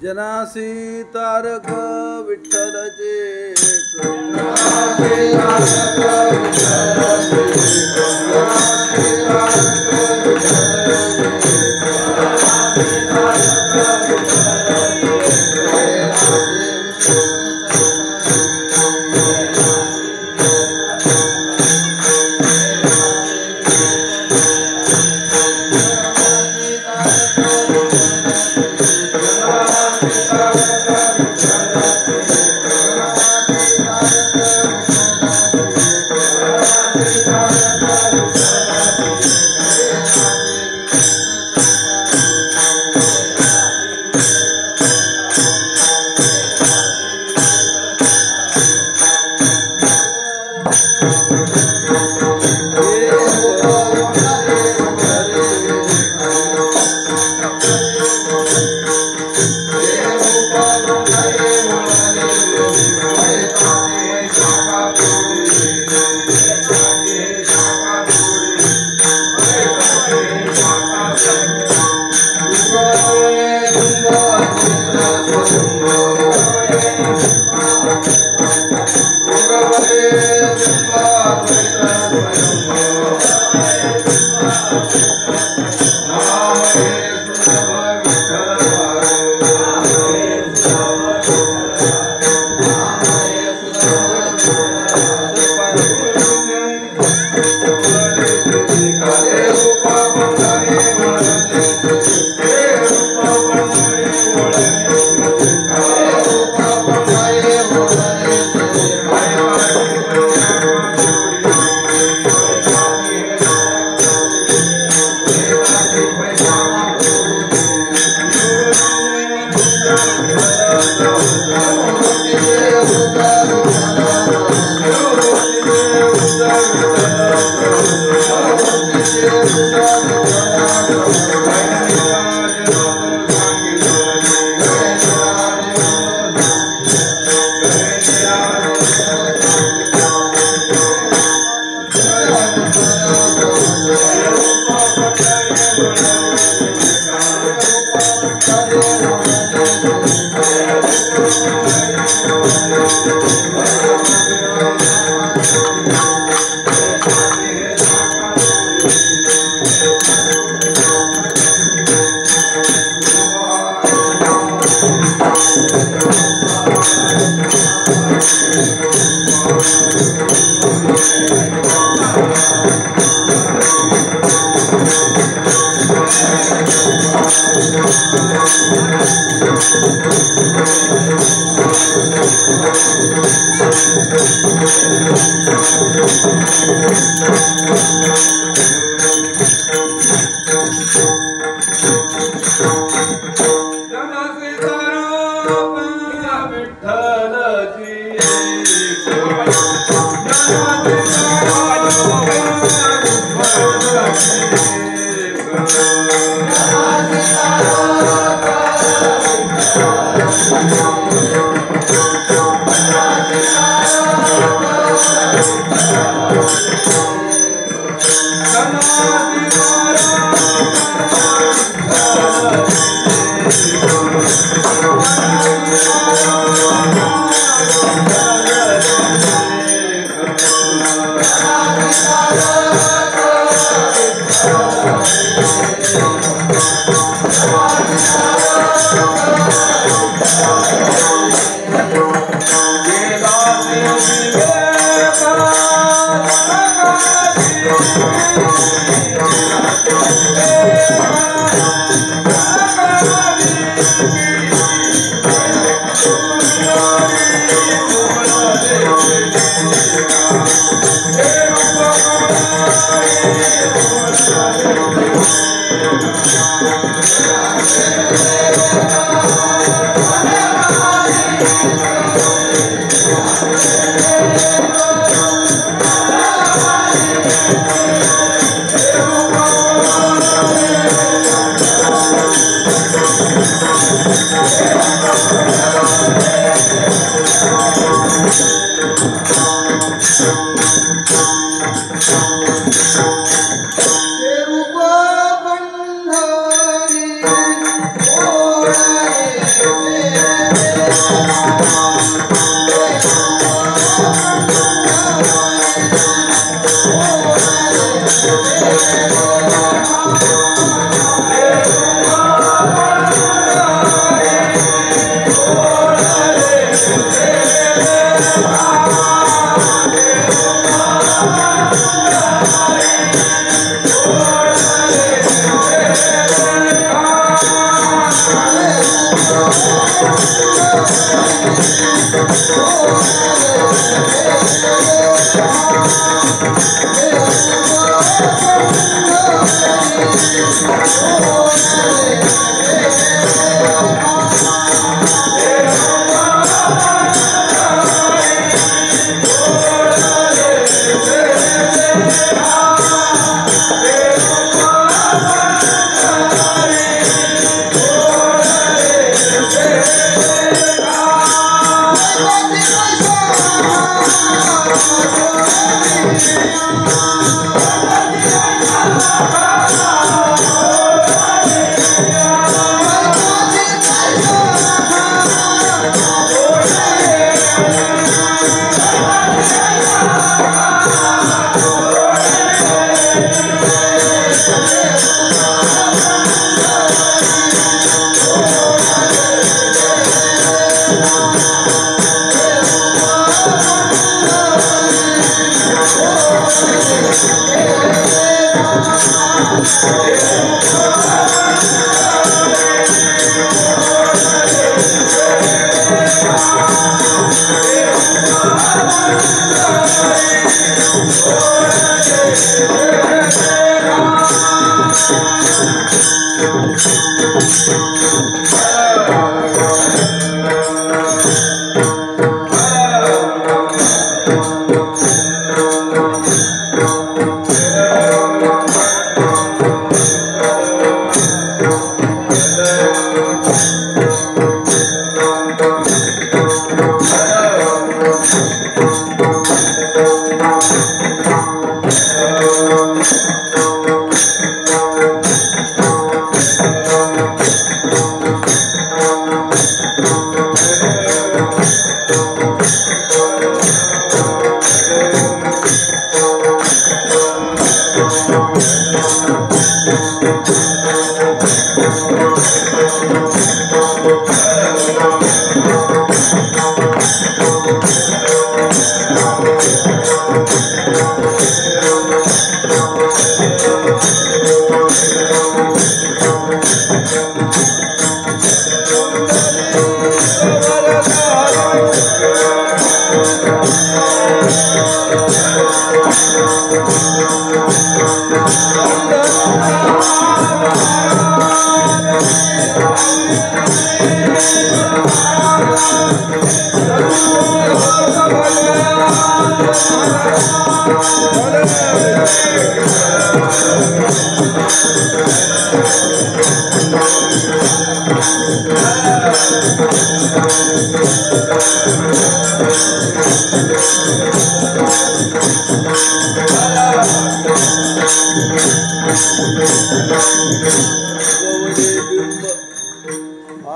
जनासी तारक विठ्ठलचे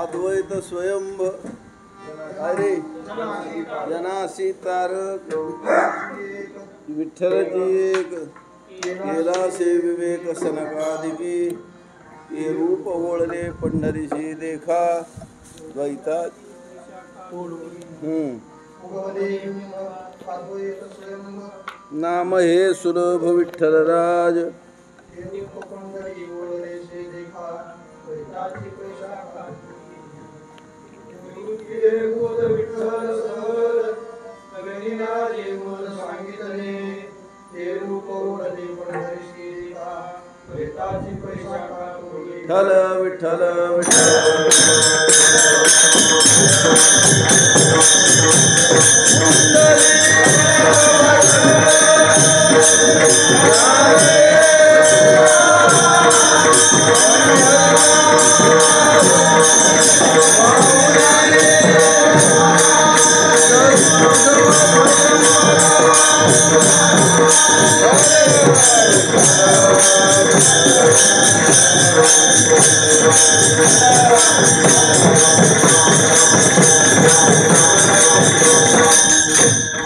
अद्वैत स्वयंभ अरे जनासी तारक विठ्ठलजी एक केला से विवेक सनकादिकी ये रूप ओळले पंढरीशी देखा द्वैतात नाम हे सुलभ विठ्ठलराज विठ्ठल विठ्ठल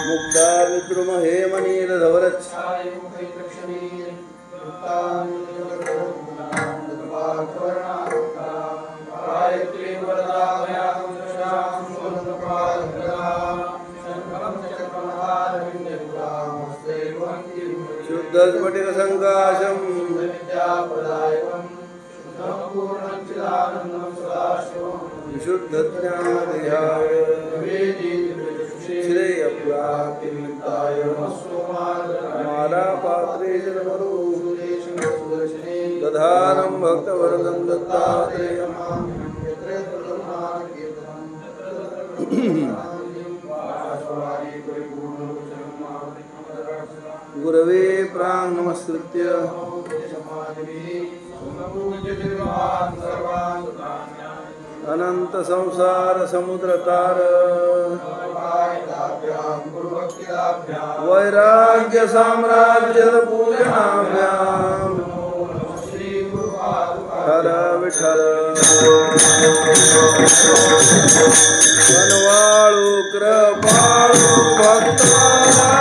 मुक्ता विद्रुम हे मनीर धवरच शुद्ध स्फटिक संकाशम विशुद्ध ज्ञान देहाय श्रेय प्राप्तिनिमित्ताय माला पात्रे जन्मरो दधानं भक्तवरदं दत्तात्रेयं गुरवे प्रां नमस्कृत्य अनंत संसार समुद्र तार वैराग्य साम्राज्य पूजनाभ्याम हर विठ्ठल वनवाळू कृपाळू भक्ताला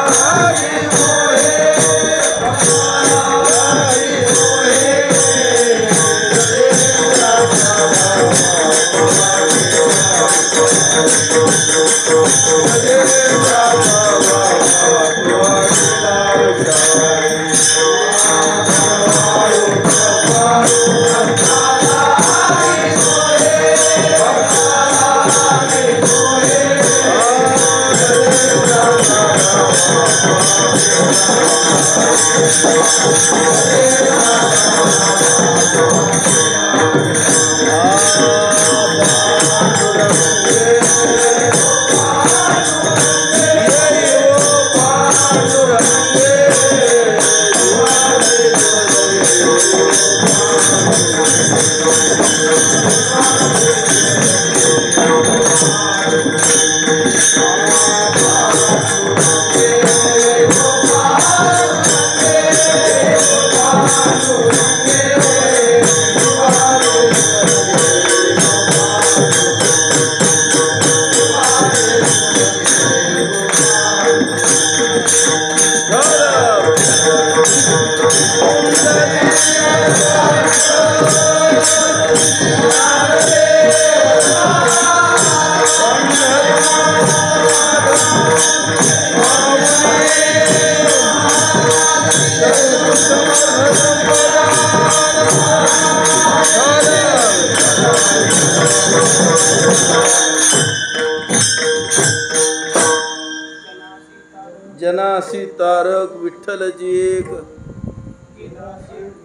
जनासी तारक विठ्ठलजी एक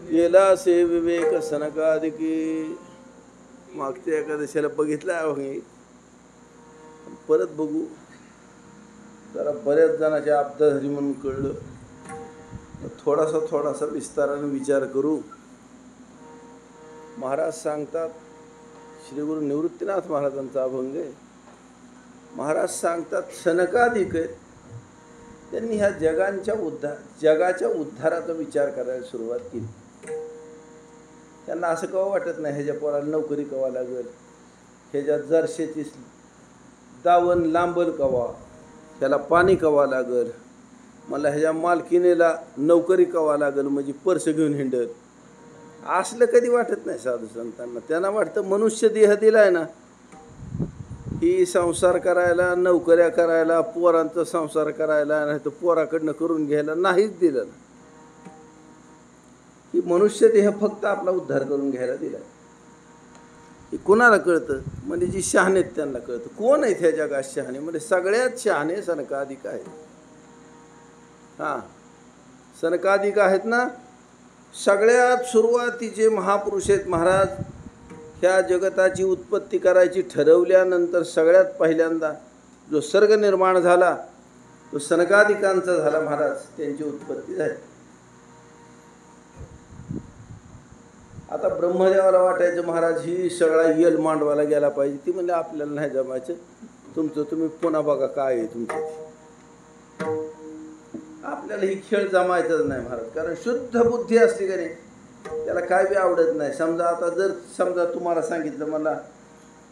गेला से विवेक सनकादिकी मागच्या एकादशीला बघितलं आहे परत बघू जरा बऱ्याच जणांच्या आपदा झाली म्हणून कळलं थोडासा विस्ताराने विचार करू. महाराज सांगतात श्री गुरु निवृत्तीनाथ महाराजांचा अभंग आहे. महाराज सांगतात सनकादिक आहेत त्यांनी ह्या जगाच्या उद्धाराचा विचार करायला सुरुवात केली. त्यांना असं कवा वाटत नाही ह्याच्या पोराला नोकरी कवा लागेल, ह्याच्या जरशेची दावण लांबल कवा, ह्याला पाणी कवा लागेल, मला ह्याच्या मालकीनेला नोकरी कवा लागेल म्हणजे पर्स घेऊन हिंडत असलं कधी वाटत नाही साधू संतांना. त्यांना वाटतं मनुष्य देह दिलाय ना ही संसार करायला, नोकऱ्या करायला, पोरांचा संसार करायला, नाही तर पोराकडनं करून घ्यायला नाहीच दिलं ना. ही मनुष्य देह फक्त आपला उद्धार करून घ्यायला दिला. हे कोणाला कळतं म्हणजे जी शहाणे आहेत त्यांना कळतं. कोण आहेत ह्या जगात शहाणे म्हणजे सगळ्यात शहाणे सनकादिक आहेत. हां सनकादिक आहेत ना सगळ्यात सुरुवातीचे महापुरुष आहेत महाराज. ह्या जगताची उत्पत्ती करायची ठरवल्यानंतर सगळ्यात पहिल्यांदा जो सर्ग निर्माण झाला तो सनकादिकांचा झाला महाराज. त्यांची उत्पत्ती झाली. आता ब्रह्मदेवाला वाटायचं महाराज ही सगळा यल मांडवायला गेला पाहिजे. ती म्हणजे आपल्याला नाही जमायचं, तुमचं तुम्ही पुन्हा बघा काय आहे तुमचं. आपल्याला ही खेळ जमायचंच नाही महाराज. कारण शुद्ध बुद्धी असली का नाही त्याला काय बी आवडत नाही. समजा आता जर समजा तुम्हाला सांगितलं मला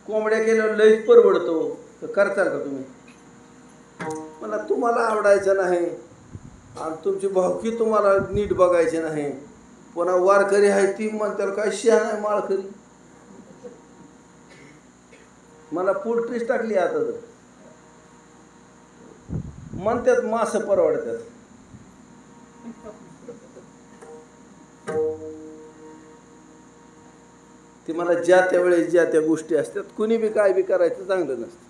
कोंबड्या केल्यावर लईच परवडतो तर करताल का तुम्ही? मला तुम्हाला आवडायचं नाही आणि तुमची भावकी तुम्हाला नीट बघायची नाही. पुन्हा वारकरी आहे ती म्हणतात काय शिहा नाही माळकरी. मला पोल्ट्रीच टाकली आता तर म्हणतात मासं परवडतात. ती मला ज्या त्या वेळेस ज्या त्या गोष्टी असतात कुणी बी काय बी करायचं चांगलं नसतं.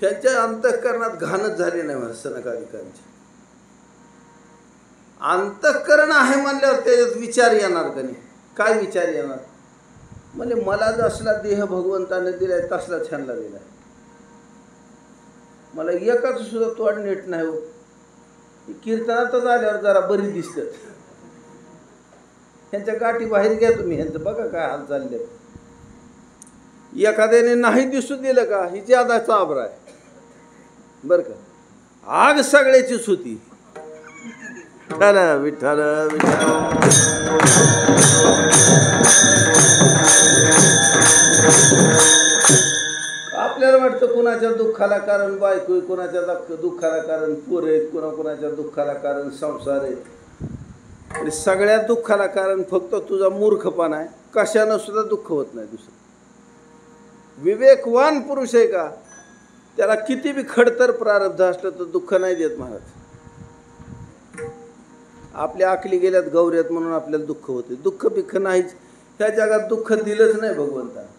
ह्यांच्या अंतःकरणात घाणच झाली नाही मला सनकादिकांची. अंतःकरण आहे म्हणल्यावर त्याच्यात विचार येणार का नाही? काय विचार येणार? म्हणजे मला जसला देह भगवंताने दिलाय तसलाच ह्यांना दिलाय. मला एकाच सुद्धा तोड नीट नाही हो. कीर्तनातच आल्यावर जरा बरी दिसतात. ह्यांच्या गाठी बाहेर घ्या तुम्ही, ह्यांचं बघा काय हाल चालले. एखाद्याने नाही दिसू दिलं का ही ज्यादा चाबरा आहे बरं का. आग सगळ्याचीच होती. विठ्ठल विठ्ठल विठ्ठल. आपल्याला वाटतं कुणाच्या दुःखाला कारण बायको आहे, कुणाच्या दुःखाला कारण पोर आहेत, कुणाच्या दुःखाला कारण संसार आहे. आणि सगळ्या दुःखाला कारण फक्त तुझा मूर्खपणा आहे. कशानं सुद्धा दुःख होत नाही दुसरं. विवेकवान पुरुष आहे का त्याला किती बी खडतर प्रारब्ध असलं तर दुःख नाही देत महाराज. आपल्या आकली गेल्यात गौऱ्यात म्हणून आपल्याला दुःख होते. दुःख बिख नाहीच. ह्या जगात दुःख दिलंच नाही भगवंताने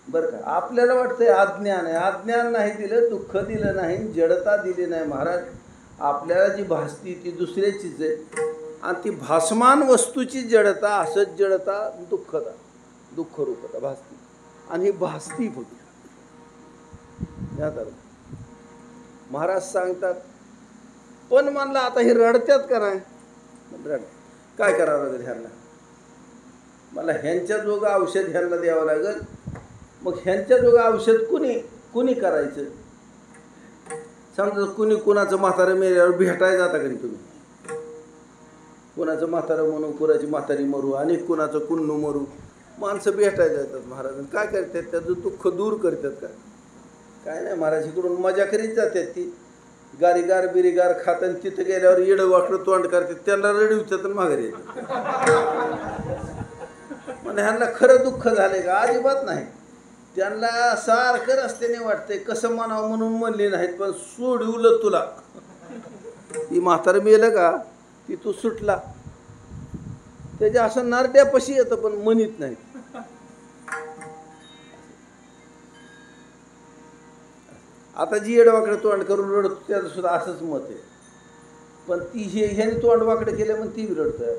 बरं का. आपल्याला वाटतंय अज्ञान आहे. अज्ञान नाही दिलं, दुःख दिलं नाही, जडता दिली नाही महाराज. आपल्याला जी भासती ती दुसऱ्याचीच आहे आणि ती भासमान वस्तूची जडता असंच जडता दुःखता दुःख रूपता भासती आणि ही भासती होती. महाराज सांगतात पण म्हणलं आता हे रडत्यात का नाही? रड काय करावं लागेल ह्यांना? मला ह्यांच्या जोगं औषध ह्यांना द्यावं लागेल. मग ह्यांच्या जोगं औषध कुणी करायचं? समजा कुणी कुणाचं म्हातारं मेल्यावर भेटायला जाता का तुम्ही? कुणाचं म्हातारं म्हणू, कुणाची म्हातारी मरू आणि कुणाचं कुन्नू मरू. माणसं भेटायला जातात महाराज. काय करतात? त्याचं दुःख दूर करतात का? काय नाही महाराज. इकडून मजा करीत जातात ती गारीगार बिरीगार खातात. तिथं गेल्यावर येडं वाकडं तोंड करतात. त्यांना रडवितात आणि माघारी येतात. म्हणजे ह्यांना खरं दुःख झाले का? अजिबात नाही. त्यांना सारखं रस्त्याने वाटतंय कसं म्हणावं म्हणून म्हणले नाहीत पण सोडवलं तुला. ही म्हातारं मेलं का ती तू सुटला त्याच्या असं नारड्यापाशी येतं पण म्हणत नाही. आता जी येडवाकडे तोंड करून रडतो त्याचं सुद्धा असंच मत आहे. पण ती ह्याने तोंड वाकडे केलं म्हणून ती रडतोय.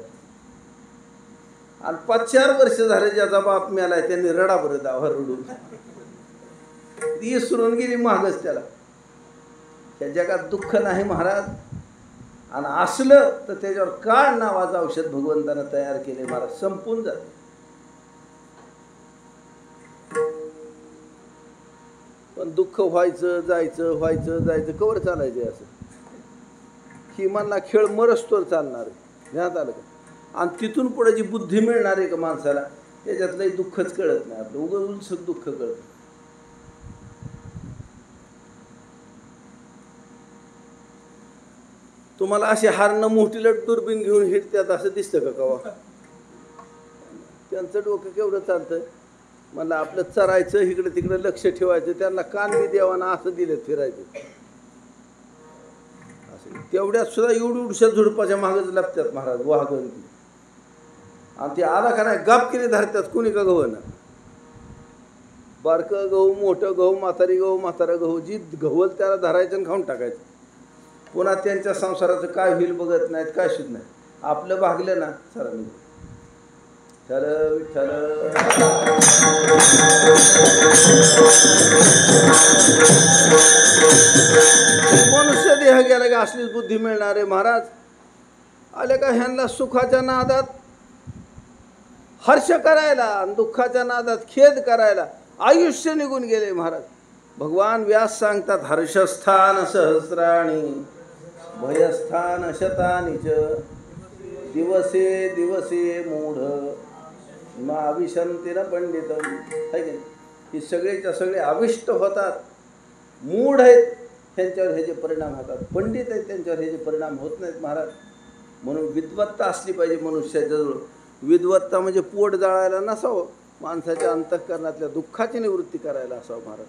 आणि 5-4 वर्ष झाले ज्याचा बाप मेलाय त्यांनी रडा बरं दावा रडून ती सुरून गेली मागच त्याला. त्या जगात दुःख नाही महाराज. आणि असलं तर त्याच्यावर काळ नावाचं औषध भगवंतानं तयार केले महाराज. संपून जाते. पण दुःख व्हायचं जायचं व्हायचं जायचं कवर चालायचं असं. ही म्हणला खेळ मरस्तोवर चालणार आहे. ध्यानात आलं का? आणि तिथून पुढे जी बुद्धी मिळणार आहे का माणसाला त्याच्यातलंही दुःखच कळत नाही. आपलं उलसक दुःख कळतं. तुम्हाला असे हारणं मोठीला दुर्बीन घेऊन हिंडतात असं दिसतं का कवा? त्यांचं डोकं केवढं चालतं. मला आपलं चरायचं इकडे तिकडे लक्ष ठेवायचं. त्यांना कान बी द्यावाना असं दिलं फिरायचं. असं तेवढ्यात सुद्धा एवढ्या झुडपाच्या मागच लपतात महाराज वाघंती. आणि ते आला का नाही गापकीने धरतात कुणी का गहू ना. बारकं गहू मोठं गहू म्हातारी गहू म्हातारा गहू जी गहूल त्याला धरायचं आणि खाऊन टाकायचं. पुन्हा त्यांच्या संसाराचं काय होईल बघत नाहीत, काय सुद्धा नाही. आपलं भागलं ना चला मी विठ्ठल विठ्ठल. मनुष्य देह गेला का असलीच बुद्धी मिळणार आहे. महाराज आले का ह्यांना सुखाच्या नादात हर्ष करायला आणि दुःखाच्या नादात खेद करायला आयुष्य निघून गेले. महाराज भगवान व्यास सांगतात, हर्षस्थान सहस्राणी भयस्थान शतानीच दिवसे दिवसे मूढ अविशंतीन पंडितम. आहे की ही सगळेच्या सगळे अविष्ट होतात, मूढ आहेत त्यांच्यावर ह्याचे परिणाम होतात, पंडित आहेत त्यांच्यावर ह्याचे परिणाम होत नाहीत. महाराज म्हणून विद्वत्ता असली पाहिजे मनुष्याच्याजवळ. विद्वत्ता म्हणजे पोट जाळायला नसावं, माणसाच्या अंतःकरणातल्या दुःखाची निवृत्ती करायला असावं. महाराज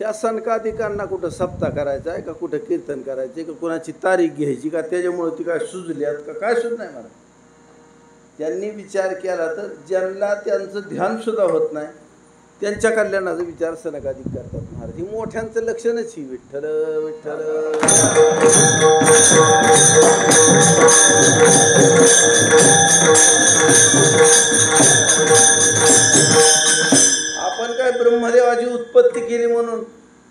ह्या सनकादिकांना कुठं सप्ताह करायचा आहे का, कुठं कीर्तन करायचं आहे का, कुणाची तारीख घ्यायची का, त्याच्यामुळे ती काय सुजल्यात का, काय सुद्धा नाही. महाराज त्यांनी विचार केला तर ज्यांना त्यांचं ध्यानसुद्धा होत नाही त्यांच्या कल्याणाचा विचार सनकादिक करतात. महाराज ही मोठ्यांचं लक्षणच ही विठ्ठल विठ्ठल. आपण काय ब्रह्मदेवाची उत्पत्ती केली म्हणून,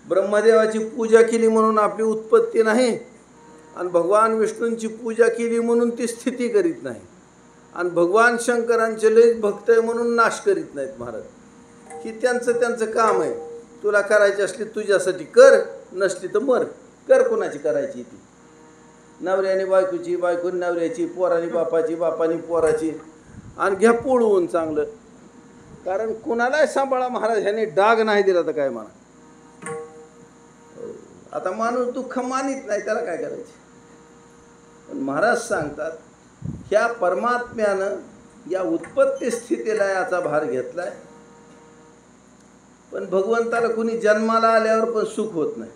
ब्रह्मदेवाची पूजा केली म्हणून आपली उत्पत्ती नाही, आणि भगवान विष्णूंची पूजा केली म्हणून ती स्थिती करीत नाही, आणि भगवान शंकरांचे लय भक्त आहे म्हणून नाश करीत नाहीत. महाराज ही त्यांचं त्यांचं काम आहे. तुला करायची असली तुझ्यासाठी कर, नसली तर मर. कर कोणाची करायची ती, नवऱ्याने बायकोची, बायकोनी नवऱ्याची, पोरानी बापाची, बापानी पोराची, आणि घ्या पोळवून चांगलं. कारण कुणालाही सांभाळा. महाराज ह्याने डाग नाही दिला तर काय म्हणा. आता माणूस दुःख मानित नाही, त्याला काय करायचे. पण महाराज सांगतात ह्या परमात्म्यानं या उत्पत्ती स्थितीला याचा भार घेतलाय. पण भगवंताला कुणी जन्माला आल्यावर पण सुख होत नाही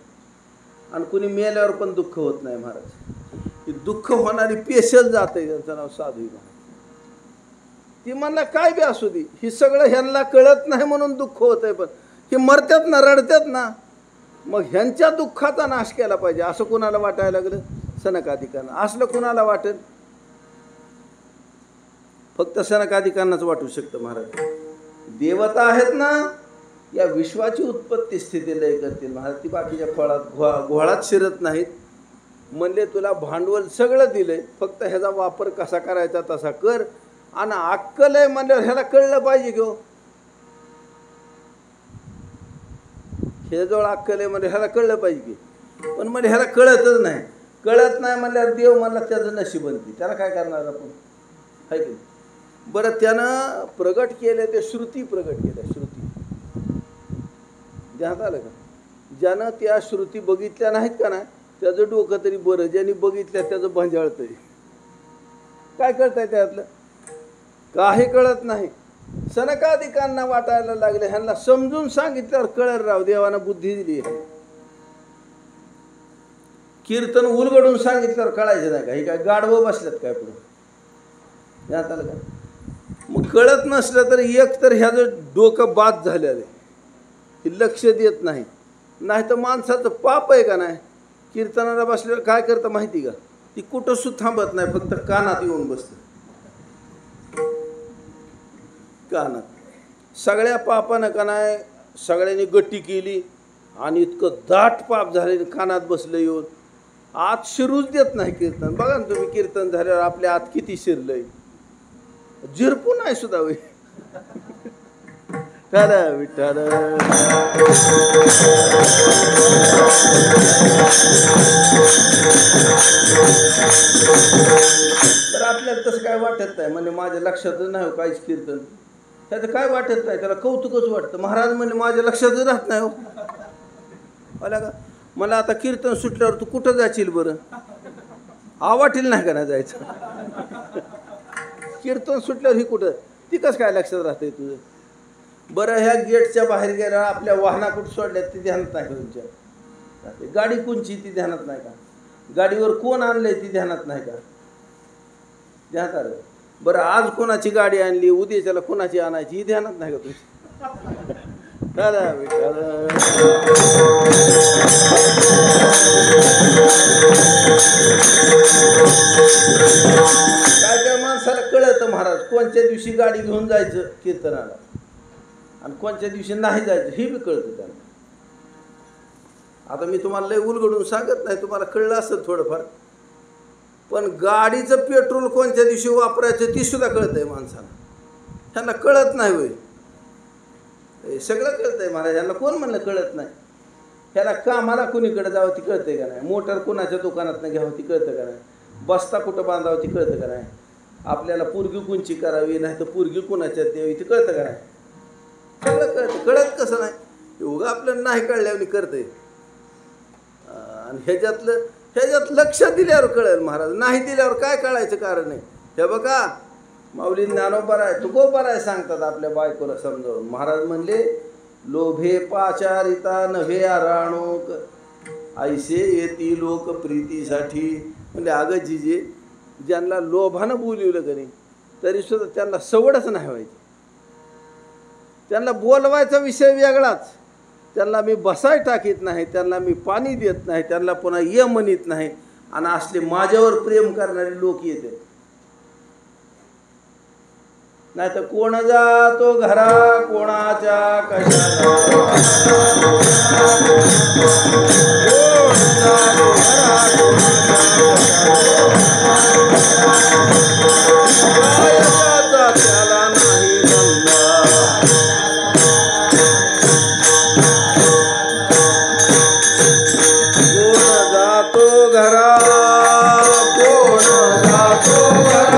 आणि कुणी मेल्यावर पण दुःख होत नाही. महाराज ही दुःख होणारी पेशल जाते, त्यांचं नाव साधू महाराज. ती म्हणला काय बी असू दे, ही सगळं ह्यांना कळत नाही म्हणून दुःख होत आहे. पण हे मरतात ना, रडतात ना, मग ह्यांच्या दुःखाचा नाश केला पाहिजे असं कुणाला वाटायला लागलं. सनकादिकांना असलं कुणाला वाटेल, फक्त सनकादिकांनाच वाटू शकतं. महाराज देवता आहेत ना, या विश्वाची उत्पत्ती स्थिती लय करतील. महाराज ती बाकीच्या घोळात शिरत नाहीत. म्हणले तुला भांडवल सगळं दिलंय, फक्त ह्याचा वापर कसा करायचा तसा कर. आणि अक्कल आहे म्हणल्यावर ह्याला कळलं पाहिजे की हो, ह्याजवळ अक्कल आहे म्हणजे ह्याला कळलं पाहिजे की. पण म्हणजे ह्याला कळतच नाही. कळत नाही म्हणल्यावर देव म्हणला त्याचं नशीब बनते, त्याला काय करणार आपण, आहे की. बरं त्यानं प्रगट केले ते श्रुती प्रगट केल्या. श्रुती ध्यानात आलं का. ज्यानं त्या श्रुती बघितल्या नाहीत का नाही त्याचं डोकं तरी बरं, ज्यांनी बघितल्या त्याचं भांजाळतंय. काय कळतंय त्यातलं, काही कळत नाही. सनकादिकांना वाटायला लागले ह्यांना समजून सांगितल्यावर कळर राव, देवानं बुद्धी दिली. कीर्तन उलगडून सांगितल्यावर कळायचं नाही का, हे काय गाढवं बसल्यात काय पुढे. ध्यानात आलं का. मग कळत नसलं तर एक तर ह्याचं डोकं बाद झालेलं आहे, लक्ष देत नाही. नाही तर माणसाचं पाप आहे का नाही. कीर्तनाला बसल्यावर काय करतं माहिती का, ती कुठं सुद्धा थांबत नाही, फक्त कानात येऊन बसतं. कानात सगळ्या पापानं का नाही सगळ्यांनी गट्टी केली आणि इतकं दाट पाप झाले, कानात बसलं येऊन. आत शिरूच देत नाही कीर्तन. बघा ना तुम्ही, कीर्तन झाल्यावर आपल्या आत किती शिरलंय, झिरपू नाही सुद्धा होय. विठ्ठल तर आपल्याला तसं काय वाटत नाही. म्हणजे माझ्या लक्षातच नाही हो काहीच कीर्तन, त्याचं काय वाटत नाही, त्याला कौतुकच वाटतं. महाराज म्हणजे माझ्या लक्षातच राहत नाही हो. आला का मला आता कीर्तन सुटल्यावर तू कुठं जाशील बरं, आवाटील नाही का नाही जायचं. कीर्तन सुटल्यावर ही कुठं, ती कसं काय लक्षात राहतंय तुझं. बरं ह्या गेटच्या बाहेर गेल्यावर आपल्या वाहना कुठं सोडल्यात ती ध्यानात नाही का तुमच्या. गाडी कोणची ती ध्यानात नाही का, गाडीवर कोण आणलंय ती ध्यानात नाही का. ध्यानात आलं. बरं आज कोणाची गाडी आणली, उद्याच्याला कोणाची आणायची ही ध्यानात नाही का तुमची. विठ्ठल विठ्ठल. काय काय माणसाला कळतं महाराज कोणत्या दिवशी गाडी घेऊन जायचं कीर्तनाला आणि कोणत्या दिवशी नाही जायचं हे बी कळतं त्यांना. आता मी तुम्हाला लय उलगडून सांगत नाही, तुम्हाला कळलं असेल थोडंफार, पण गाडीचं पेट्रोल कोणत्या दिवशी वापरायचं ती सुद्धा कळतंय माणसाला. ह्यांना कळत नाही होय, हे सगळं कळतंय महाराज. ह्यांना कोण म्हणलं कळत नाही? ह्याला कामाला कुणीकडे जावं ती कळतंय का नाही? मोटर कुणाच्या दुकानातनं घ्यावं ती कळतं का नाही? बस्ता कुठं बांधावं ती कळतं का नाही? आपल्याला पोरगी कोणची करावी नाही तर पोरगी कुणाच्यात द्यावी ती कळतं का नाही? सगळं कळतं. कळत कसं नाही? उगा आपल्याला नाही कळल्यावर करतंय. आणि ह्याच्यात लक्ष दिल्यावर कळेल महाराज, नाही दिल्यावर काय कळायचं कारण आहे? हे बघा माऊली ज्ञानोबा आहे तुकोबा आहे सांगतात आपल्या बायकोला समजावून. महाराज म्हणले लोभे पाचारिता नव्हे आराणोक ऐसे येती लोक प्रीतीसाठी. म्हणजे अगं जिजे ज्यांना लोभानं बोलवलं का नाही तरी सुद्धा त्यांना सवडच नाही व्हायची. त्यांना बोलवायचा विषय वेगळाच, त्यांना मी बसाय टाकीत नाही, त्यांना मी पाणी देत नाही, त्यांना पुन्हा ये म्हणत नाही. आणि असले माझ्यावर प्रेम करणारे लोक येते. नाही तर कोण जातो घरा कोणाच्या कशाला, त्याला नाही धंदा. कोण जातो घरा कोण जातो घरा,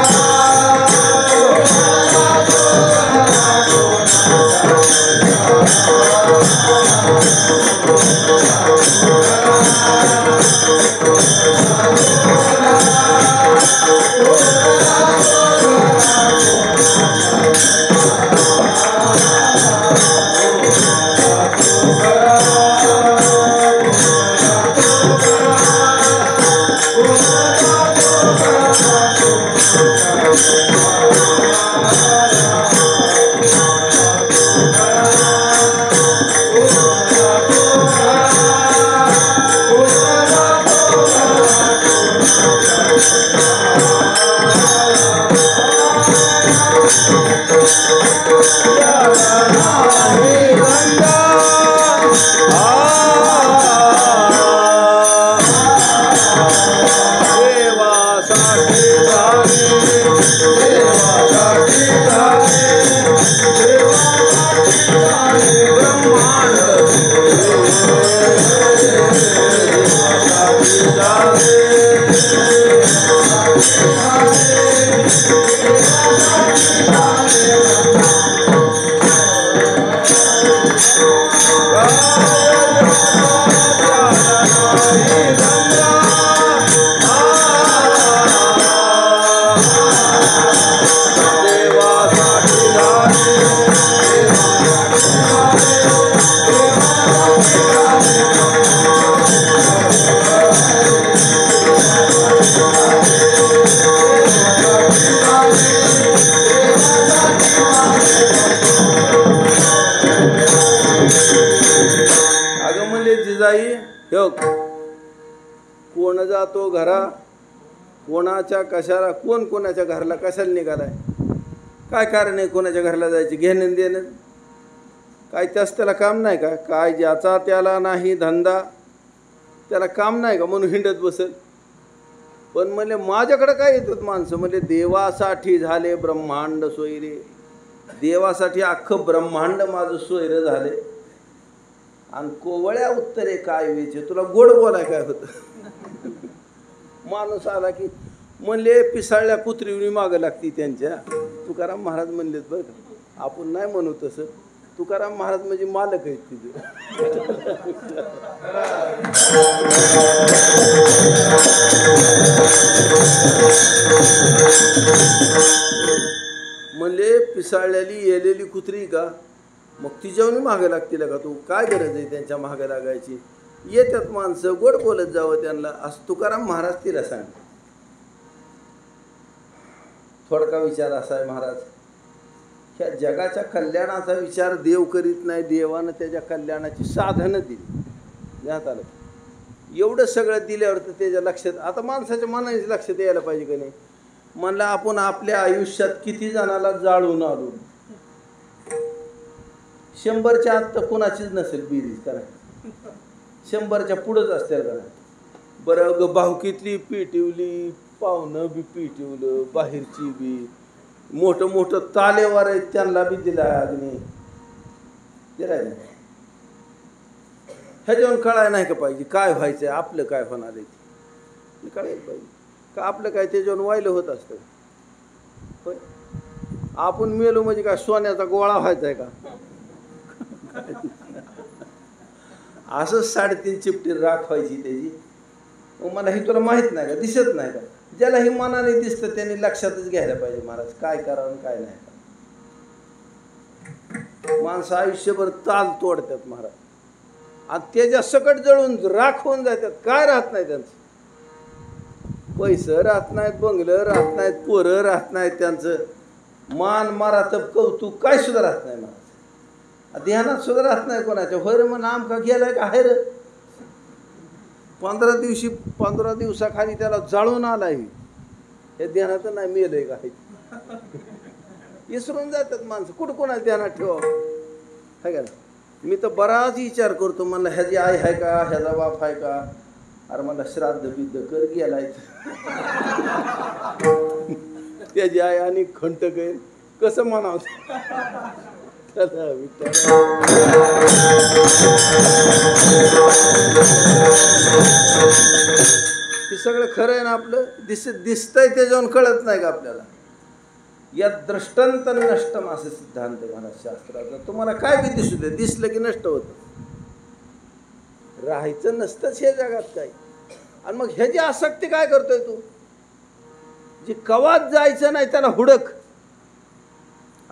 कोण जातो घरा कोणाच्या कशाला, कोण कोणाच्या घराला कशाला निघालाय? काय कारण आहे कोणाच्या घराला जायचे? घेणं देणं काय त्यास त्याला काम नाही का? काय ज्याचा त्याला नाही धंदा त्याला काम नाही का म्हणून हिंडत बसेल. पण म्हणले माझ्याकडे काय येतात माणसं? म्हणजे देवासाठी झाले ब्रह्मांड सोयरे, देवासाठी अख्खं ब्रह्मांड माझं सोयरं झाले. आणि कोवळ्या उत्तरे काय वेचे, तुला गोड बोलाय काय होतं? माणूस आला की म्हणले पिसाळल्या कुत्रीवनी मागं लागती त्यांच्या. तुकाराम महाराज म्हणलेत बरं का, आपण नाही म्हणू तसं. तुकाराम महाराज म्हणजे मालक आहेत तिथे. म्हणले पिसाळलेली येलेली कुत्री का, मग तिच्यावनी मागे लागतील का तू? काय गरज आहे त्यांच्या मागे लागायची? येतात माणसं, गोड बोलत जावं त्यांना, असं तुकाराम महाराज तिला सांग. थोडका विचार असा आहे महाराज, ह्या जगाच्या कल्याणाचा विचार देव करीत नाही, देवानं त्याच्या कल्याणाची साधनं दिली. ज्ञात आलं एवढं सगळं दिल्यावर तर त्याच्या लक्षात, आता माणसाच्या मनानेच लक्षात यायला पाहिजे का नाही. म्हणलं आपण आपल्या आयुष्यात किती जणाला जाळून आलो, 100च्या आत तर कोणाचीच नसेल बेरीज करा, 100च्या पुढंच असतील का. बरं ग भावकीतली पिटिवली, पाहुणं बी पिटिवलं, बाहेरची बी, मोठं मोठं तालेवार आहेत त्यांना बी दिला अग्नी दिला. ह्याच्यावर कळायला नाही का पाहिजे काय व्हायचं आहे, आपलं काय होणार आहे ते कळायला पाहिजे का. आपलं काय त्याच्यावर वाहिलं होत असतं होय. आपण मेलो म्हणजे काय सोन्याचा गोळा व्हायचा आहे का. असंच 3.5 चिपटी राख व्हायची त्याची. मग मला ही तुला माहीत नाही का, दिसत नाही का. ज्याला ही मनाने दिसतं त्यांनी लक्षातच घ्यायला पाहिजे महाराज काय करावं काय नाही. माणसं आयुष्यभर ताल तोडतात महाराज आणि त्याच्या सकट जळून राख होऊन जातात. काय राहत नाही त्यांचं, पैसे राहत नाहीत, बंगलं राहत नाहीत, पोरं राहत नाहीत, त्यांचं मान मारातप कौतुक काय सुद्धा राहत नाही महाराज. ध्यानात सुद्धा राहत नाही कोणाच्या. होय रे मग आमका गेलाय का आहे रे, 15 दिवसाखाली त्याला जाळून आलाय हे ध्यानात नाही, मेलंय का विसरून जातात माणसं. कुठं कोणाला ध्यानात ठेवावं आहे का. मी तर बराच विचार करतो, मला ह्याची आई आहे का, ह्याचा बाप आहे का. अरे मला श्राद्ध बिद्ध कर गेलाय त्याची आई आणि खंट गैर कसं म्हणावं. हे सगळं खरं आहे ना आपलं, दिसतंय त्याच्यावर कळत नाही का आपल्याला. या दृष्टांत नष्टम असं सिद्धांत महाराज शास्त्राचा. तुम्हाला काय बी दिसू दे, दिसलं की नष्ट होतं. राहायचं नसतंच हे जगात काही. आणि मग ह्याची आसक्ती काय करतोय तू. जी कवात जायचं नाही त्याला हुडक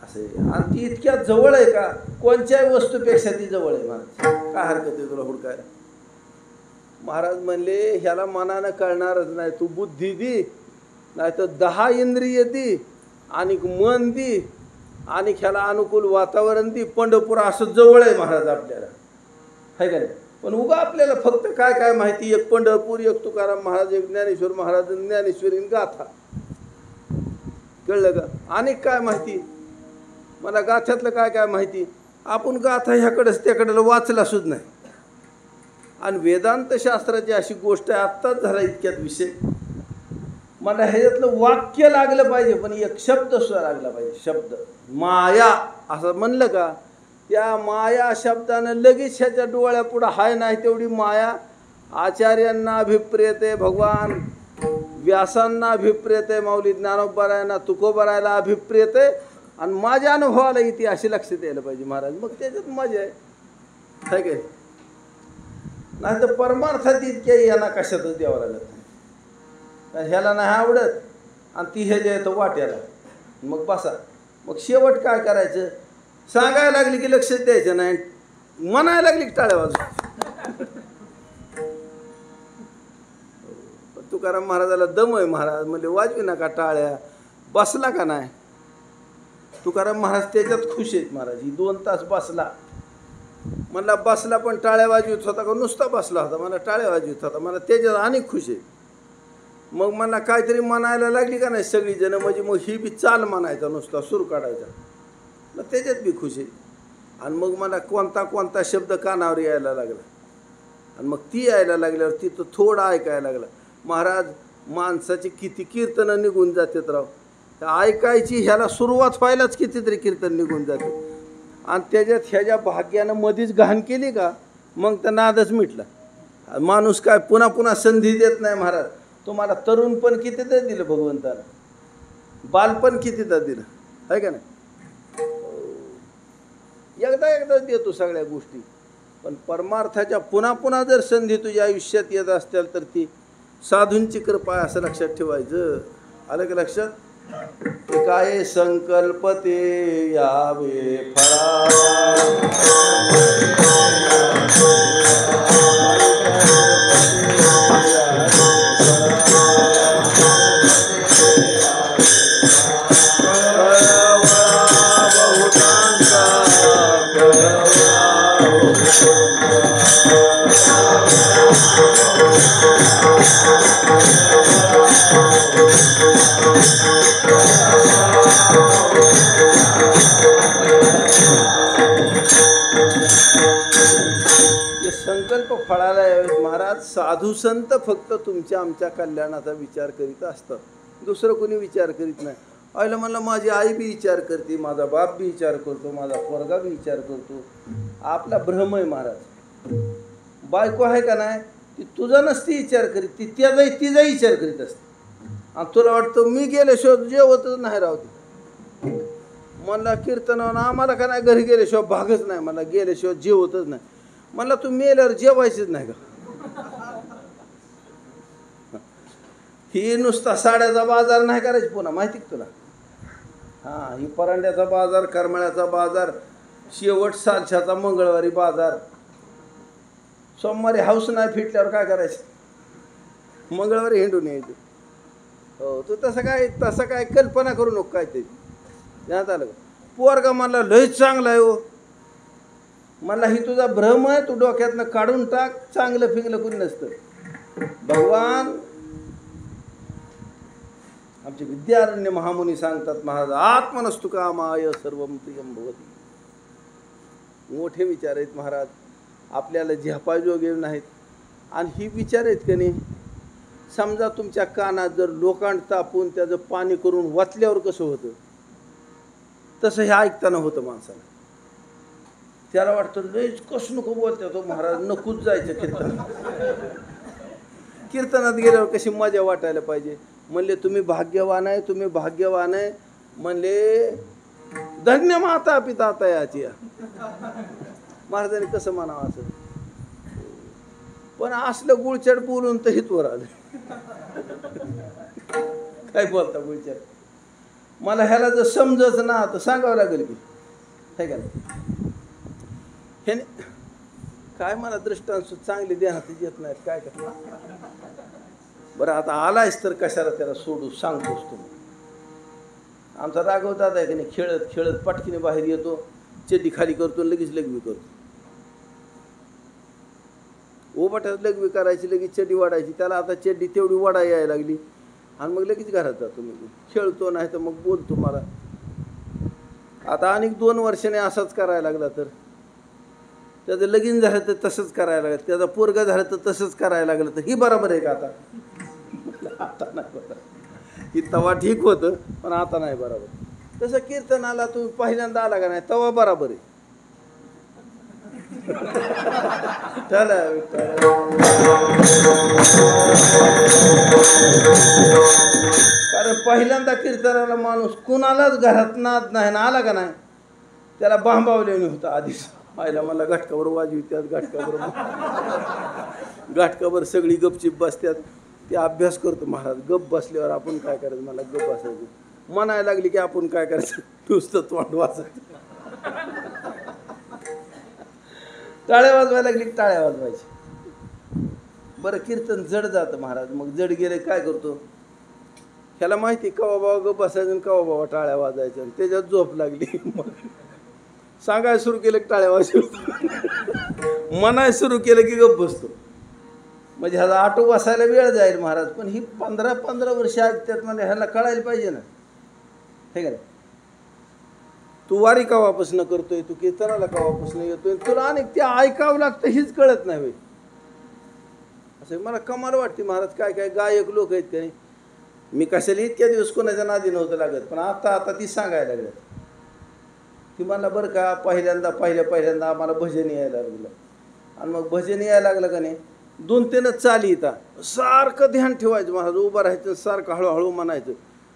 असे. आणि ती इतक्या जवळ आहे का, कोणत्याही वस्तूपेक्षा ती जवळ आहे महाराज. काय हरकत आहे तुला हुडकायला. महाराज म्हणले ह्याला मनानं कळणारच नाही, तू बुद्धी दी नाही तर 10 इंद्रिय दी आणि मन दी आणि ह्याला अनुकूल वातावरण दी. पंढरपूर असं जवळ आहे महाराज आपल्याला आहे का नाही. पण उगा आपल्याला फक्त काय काय माहिती, एक पंढरपूर, एक तुकाराम महाराज, एक ज्ञानेश्वर महाराज, ज्ञानेश्वरी गाथा कळलं का. आणि काय माहिती मला गाथ्यातलं काय काय माहिती. आपण गाथा ह्याकडेच त्याकडे वाचला सुद्धा नाही. आणि वेदांत शास्त्राची अशी गोष्ट आहे, आत्ताच झाला इतक्यात विषय. मला ह्याच्यातलं वाक्य लागलं पाहिजे पण एक शब्द सुद्धा लागला पाहिजे. शब्द माया असं म्हणलं का, त्या माया शब्दानं लगेच ह्याच्या डोळ्यापुढं हाय नाही तेवढी माया. आचार्यांना अभिप्रेत भगवान, व्यासांना अभिप्रेत आहे, माऊली ज्ञानोबारायांना, तुकोबारायला अभिप्रेत आहे. आणि माझ्या अनुभवाला इथे अशी लक्षात यायला पाहिजे महाराज. मग त्याच्यात मजा आहे काय. नाही तर परमार्थात इतक्या यांना कशातच द्यावं लागत नाही. ह्याला नाही आवडत आणि ती ह्याच्या येतं वाट्याला. मग बसा, मग शेवट काय करायचं. सांगायला लागली की लक्षच द्यायचं नाही, म्हणायला लागली की टाळ्या वाजवायच्या. तुकाराम महाराजाला दम आहे. महाराज म्हणजे वाजवी नका टाळ्या, बसला का नाही. तुकाराम महाराज त्याच्यात खुश आहेत महाराज. ही 2 तास बसला. मला बसला पण टाळ्या वाजवीत होता का नुसता बसला होता, मला टाळ्या वाजवीत होता. मला त्याच्यात आणि खुश आहे. मग मला काहीतरी म्हणायला लागली का नाही सगळी जण, म्हणजे मग ही बी चाल म्हणायचा, नुसता सूर काढायचा, मग त्याच्यात बी खुश आहे. आणि मग मला कोणता कोणता शब्द कानावर यायला लागला. आणि मग ती यायला लागल्यावर तिथं थोडं ऐकायला लागलं. महाराज माणसाची किती कीर्तनं निघून जातात राव. ऐकायची ह्याला सुरुवात व्हायलाच कितीतरी कीर्तन निघून जाते. आणि त्याच्यात ह्याच्या भाग्यानं मध्येच घाण केली का मग तर नादच मिटला. माणूस काय पुन्हा पुन्हा संधी देत नाही महाराज. तुम्हाला तरुणपण कितीदा दिलं भगवंतानं, बालपण कितीदा दिलं आहे का नाही. एकदा देतो सगळ्या गोष्टी. पण परमार्थाच्या पुन्हा पुन्हा जर संधी तुझ्या आयुष्यात येत असतील तर ती साधूंची कृपा आहे असं लक्षात ठेवायचं. आलं का लक्षात. काय संकल्प ते यावे फळा, संकल्प फळाला यावेत महाराज. साधू संत फक्त तुमच्या आमच्या कल्याणाचा विचार करीत असतात, दुसरं कोणी विचार करीत नाही. आईला म्हणलं माझी आई बी विचार करते, माझा बाप बी विचार करतो, माझा पोरगा बी विचार करतो. आपला भ्रम आहे महाराज. बायको आहे का नाही ती तुझा नसती विचार करीत, ती तिचा विचार करीत असते. आणि तुला वाटतं मी गेल्याशिवाय जेवतच नाही राहते. म्हणला कीर्तनावर आम्हाला का नाही घरी गेल्याशिवाय भागच नाही, मला गेल्याशिवाय जेवतच नाही. म्हणला तू मेल्यावर जेवायचीच नाही का? ही नुसता साड्याचा बाजार नाही करायची पुन्हा, माहिती का तुला? हां, ही परांड्याचा बाजार, करमाळ्याचा बाजार, शेवट सालशाचा मंगळवारी बाजार. सोमवारी हाऊस नाही फिटल्यावर काय करायचं? मंगळवारी हिंडून यायचं. हो, तू तसं काय कल्पना करू नको काय ते. जात आलं का? पोरगा म्हणला लय चांगला आहे हो. मला ही तुझा भ्रम आहे, तू डोक्यातनं काढून टाक. चांगलं फिंगलं कोणी नसतं. भगवान आमचे विद्यारण्य महामुनी सांगतात महाराज, आत्मनस्तु कामाय सर्वं प्रियं भवति. मोठे विचार आहेत महाराज, आपल्याला झेपाजोगे नाहीत. आणि ही विचार आहेत की नाही, समजा तुमच्या कानात जर लोखंड तापून त्याचं पाणी करून वाचल्यावर कसं होतं, तसं हे ऐकताना होतं माणसाला. त्याला वाटतं लयच कसं नको बोलतात तो महाराज, नकोच जायचं कीर्तनात. कीर्तनात गेल्यावर कशी मजा वाटायला पाहिजे. म्हणले तुम्ही भाग्यवान आहे, तुम्ही भाग्यवान आहे. म्हणले धन्य माता पिता तयाची. महाराजांनी कसं म्हणावं असं? पण असलं गुळचड बोलून तर हितवर आलं. काय बोलता गुळचड? मला ह्याला जर समजच ना तर सांगावं लागेल की काय का हे काय. मला दृष्टांत चांगले देण्यात येत नाहीत काय का. बरं आता आलायस तर कशाला त्याला सोडू सांगतोस तू. आमचा राघव दादा आहे की नाही, खेळत खेळत पटकीने बाहेर येतो, चड्डी खाली करतो, लगेच लघवी करतो. ओबाट्यात लघवी करायची, लगेच चड्डी वाढायची. त्याला आता चड्डी तेवढी वाढा यायला लागली आणि मग लगेच घरात जातो. मी खेळतो नाही तर मग बोलतो मला. आता अनेक 2 वर्षाने असाच करायला लागला तर त्याचं लगीन झालं तर तसंच करायला लागलं, त्याचा पोरगा झालं तर तसंच करायला लागलं, तर ही बरोबर आहे का आता? आता नाही बरोबर. ही तवा ठीक होतं पण आता नाही बरोबर. तसं कीर्तनाला तू पहिल्यांदा आला का नाही तवा बरोबर आहे. कारण पहिल्यांदा कीर्तनाला माणूस कुणालाच घरात नाद नाही ना आला का नाही त्याला बांबावलेली होता आधीच. आईला मला घटकावर वाजवित्यात, घटकावर सगळी गपचिप बसतात. ते अभ्यास करतो महाराज. गप बसल्यावर आपण काय करायचं, मला गप बसायचं. म्हणायला लागली की आपण काय करायचं, नुसतं तोंड वाचायचं. टाळ्या वाजवायला लागली की टाळ्या वाजवायची. बरं कीर्तन जड जातं महाराज. मग जड गेले काय करतो, ह्याला माहिती कवा बाबा गप बसायचं आणि कवा बाबा टाळ्या वाजायच्या. आणि त्याच्यात झोप लागली मग सांगायला सुरू केलं की टाळ्या वाजवतो, म्हणायला सुरू केलं की गप बसतो. म्हणजे ह्याला आटो बसायला वेळ जाईल महाराज. पण ही 15 वर्ष ऐकतात म्हणजे ह्याला कळायला पाहिजे ना, हे का. तू वारी कवापासून करतोय, तू कीर्तनाला कवापासून येतोय, तुला अनेक ते ऐकावं लागतं हीच कळत नाही होय. असं मला कमाल वाटते महाराज. काय काय गायक लोक आहेत का नाही. मी कशाला इतक्या दिवस कोणाच्या नादी नव्हतं लागत, पण आता ती सांगायला लागलं की मला बरं का पहिल्यांदा आम्हाला भजन यायला लागलं. आणि मग भजन यायला लागलं का नाही 2-3 चाली येतात. सारखं ध्यान ठेवायचं महाराज. उभं राहायचं, सारखं हळूहळू म्हणायचं.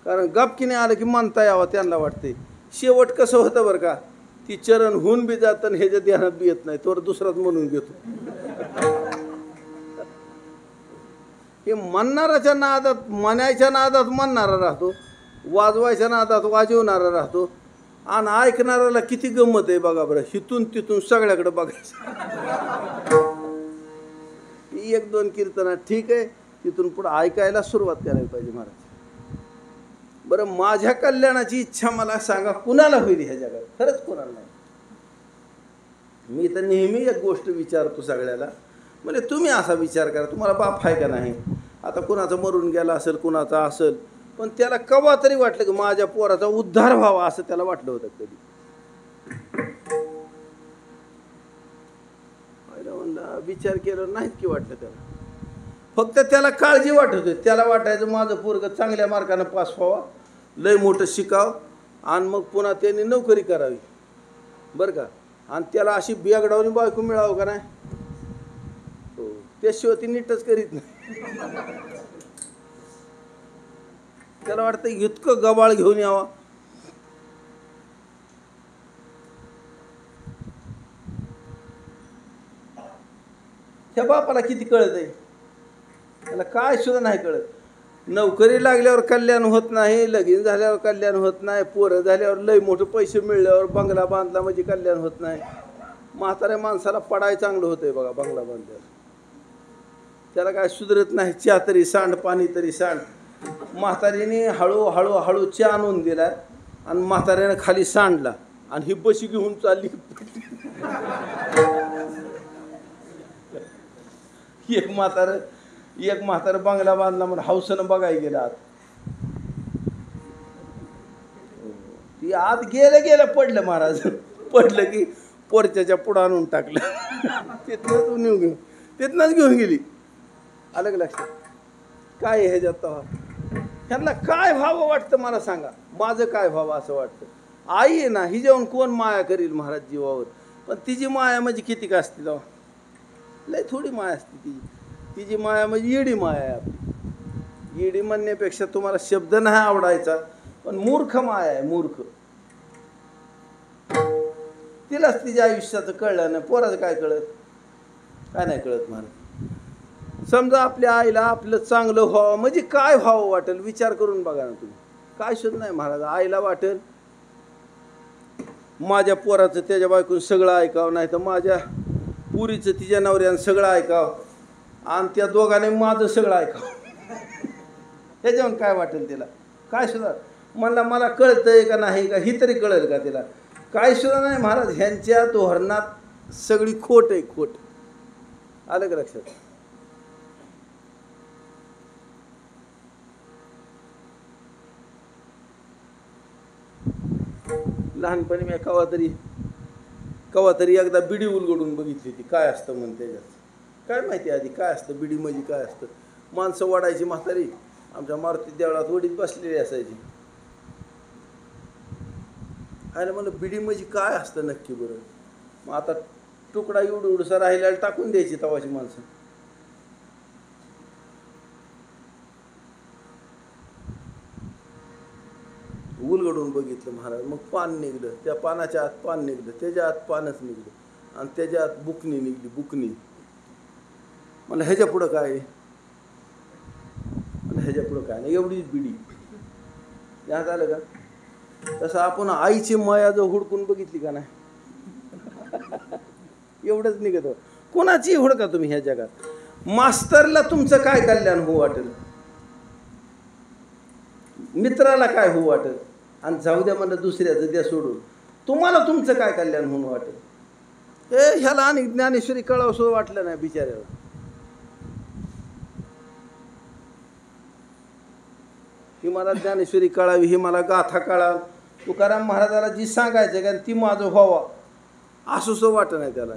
कारण गपकीने आलं की म्हणता यावं त्यांना वाटते. शेवट कसं होतं बरं का, ती चरण होऊन बी जातं आणि ह्याच्या ध्यानात बी येत नाही, तोवर दुसराच म्हणून घेतो. हे म्हणणाराच्या नादात, म्हणायच्या नादात म्हणणारा राहतो, वाजवायच्या नादात वाजवणारा राहतो. आणि ऐकणाऱ्याला किती गंमत आहे बघा बरं. हिथून तिथून सगळ्याकडे बघायचं. 1-2 कीर्तनात ठीक आहे, तिथून पुढे ऐकायला सुरुवात करायला पाहिजे महाराज. बरं माझ्या कल्याणाची इच्छा मला सांगा कुणाला होईल ह्या जगात? खरंच कुणाला नाही. मी तर नेहमी एक गोष्ट विचारतो सगळ्याला, म्हणजे तुम्ही असा विचार करा, तुम्हाला बाप आहे का नाही? आता कुणाचा मरून गेला असेल, कुणाचा असेल, पण त्याला केव्हा तरी वाटलं की माझ्या पोराचा उद्धार व्हावा असं त्याला वाटलं होतं कधी? म्हणला विचार केला नाहीत की वाटलं त्याला. फक्त त्याला काळजी वाटत होती. त्याला वाटायचं माझं पोरगं चांगल्या मार्कानं पास व्हावा, लय मोठं शिकावं, आणि मग पुन्हा त्यांनी नोकरी करावी, बरं का. आणि त्याला अशी बियागडावणी बायको मिळावं का नाही, हो, त्याशिवाय ती नीटच करीत नाही. त्याला वाटतं इतकं गबाळ घेऊन यावा. त्या बापाला किती कळत आहे, त्याला काय सुद्धा नाही कळत. नोकरी लागल्यावर कल्याण होत नाही, लगीन झाल्यावर कल्याण होत नाही, पोरं झाल्यावर लय मोठे पैसे मिळल्यावर बंगला बांधला म्हणजे कल्याण होत नाही. म्हाताऱ्या माणसाला पडाय चांगलं होतंय बघा बंगला बांधल्यावर, त्याला काय सुधरत नाही. चहा तरी सांड, पाणी तरी सांड. म्हातारीने हळूहळू हळू चहा आणून दिला आणि म्हाताऱ्यानं खाली सांडला आणि ही बशी घेऊन चालली. एक म्हातार बंगला बांधला म्हणून हौसनं बघायला गेला आत. ती आत गेलं पडलं महाराज, पडलं की पोरच्याच्या पुढं आणून टाकलं. तिथनंच घेऊन गेली. अलग लक्षात काय ह्याच्यात ह्यांना काय व्हावं वाटतं मला सांगा, माझं काय व्हावं असं वाटतं. आई आहे ना, ही जेवण कोण माया करील महाराज जीवावर, पण तिची माया म्हणजे किती का असते तेव्हा, लय थोडी माया असते तिची माया म्हणजे येडी माया आहे आपली. येडी म्हणण्यापेक्षा तुम्हाला शब्द नाही आवडायचा, पण मूर्ख माया आहे, मूर्ख. तिलाच तिच्या आयुष्याचं कळलं नाही, पोराचं काय कळत, काय नाही कळत महाराज. समजा आपल्या आईला आपलं चांगलं व्हावं म्हणजे काय व्हावं वाटेल विचार करून बघा ना तुम्ही. काय शोध नाही महाराज. आईला वाटेल माझ्या पोराचं त्याच्या बायकून सगळं ऐकावं, नाही तर माझ्या पुरीचं तिच्या नवऱ्यानं सगळं ऐकावं, आणि त्या दोघांनी माझं सगळं ऐकावं. ह्याच्यावर काय वाटेल तिला, काय सुद्धा म्हणला मला कळतंय का नाही का ही तरी कळेल का तिला, काय सुद्धा नाही महाराज. ह्यांच्या धोरणात सगळी खोट आहे, खोट. आलं का लक्षात? लहानपणी मी कवा तरी एकदा बिडी उलगडून बघितली ती, काय असतं म्हणून त्याच्यात काय माहिती आधी काय असतं बिडी म्हणजे काय असतं. माणसं वाढायची म्हातारी आमच्या मारुती देवळात वडीत बसलेली असायची. आणि म्हणलं बिडी म्हणजे काय असतं नक्की बरं. मग आता तुकडा एवढसा राहिल्याला टाकून द्यायची तवाची माणसं. उलगडून बघितलं महाराज. मग पान निघलं, त्या पानाच्या आत पान निघलं, त्याच्या आत पानच निघलं, आणि त्याच्या आत बुकणी निघली, बुकणी. मला ह्याच्या पुढं काय, ह्याच्या पुढं काय नाही, एवढीच बिडी. यात आलं का? तसं आपण आईची माया जो हुडकून बघितली का नाही, एवढंच निघत. कोणाची हुडका तुम्ही ह्या जगात. मास्तरला तुमचं काय कल्याण होऊ वाटेल, मित्राला काय होऊ वाटेल, आणि जाऊ द्या म्हणलं दुसऱ्याचं द्या सोडून, तुम्हाला तुमचं काय कल्याण होऊन वाटेल. ह्याला आणि ज्ञानेश्वरी कळावं वाटलं नाही बिचाऱ्यावर. ही मला ज्ञानेश्वरी कळावी, ही मला गाथा कळावी. तुकाराम महाराजाला जी सांगायचं का ती माझं व्हावा असं वाटत नाही त्याला.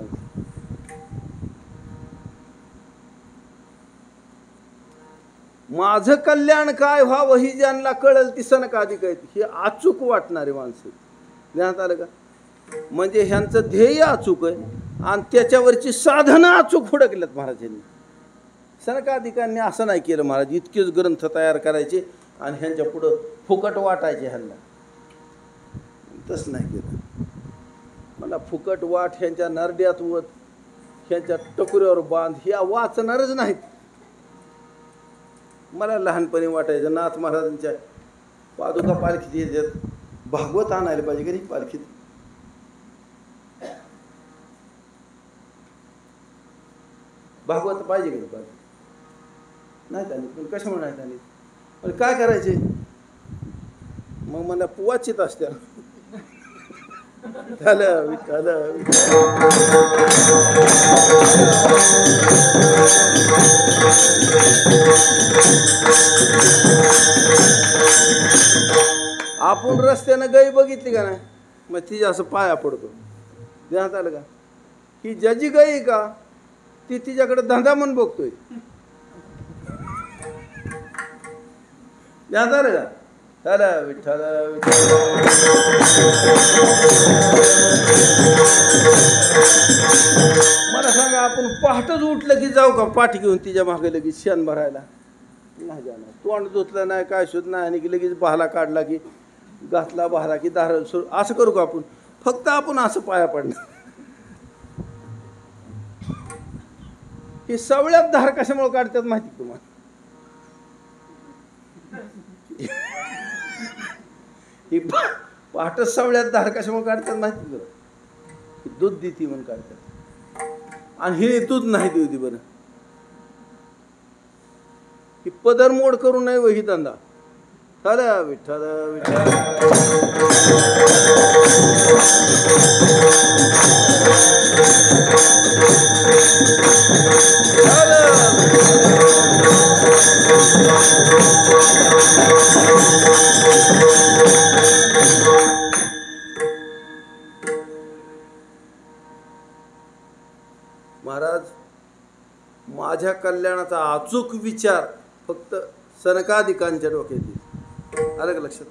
माझं कल्याण काय व्हावं ही ज्यांना कळल ती सनकाधिक आहेत, ही अचूक वाटणारी माणसं. ध्यानात आलं का? म्हणजे ह्यांचं ध्येय अचूक आहे आणि त्याच्यावरची साधनं अचूक हुडकल्यात महाराजांनी. सनकाधिकांनी असं नाही केलं महाराज, इतकेच ग्रंथ तयार करायचे आणि ह्यांच्या पुढं फुकट वाटायचे ह्यांना, तसं नाही केलं. मला फुकट वाट ह्यांच्या नरड्यात वत, ह्यांच्या टकुऱ्यावर बांध, ह्या वाचणारच नाहीत. मला लहानपणी वाटायचं नाथ महाराजांच्या पादुका पालखीत येतात, भागवत आणायला पाहिजे कधी पालखीत. भागवत पाहिजे कधी पालखीत, नाही त्यांनी. पण कशामुळे नाही त्यांनी, पण काय करायचे. मग मला वाचित असत्या विठ्ठल विठ्ठल आपण रस्त्यानं गाई बघितली का नाही मग तिच्या असं पाया पडतो ध्यानात आलं का ही ज्याची गाई आहे का ती तिच्याकडे धंदा म्हणून बघतोय ध्यानात आलं का चला विठ्ठल मला सांगा आपण पहाटच उठलं की जाऊ का पाठी घेऊन तिच्या मागे लगेच शेण भरायला नाही जाणार तोंड धुतलं नाही काय शोध नाही आणि की लगेच बहाला काढला की घातला बहाला की दार असं करू का आपण फक्त आपण असं पाया पडणार ही सवळ्यात धार कशामुळे काढतात माहिती तुम्हाला ही पहाटच सवळ्यात धार कशामुळे काढतात माहिती तुला दूध देती म्हणून काढतात आणि हे दूध नाही देऊ दे बरं ही पदर मोड करू नये व ही धंदा चला विठ्ठल विठ्ठल महाराज माझ्या कल्याणाचा अचूक विचार फक्त सनकादिकांच्या डोक्यात येईल आलं का लक्षात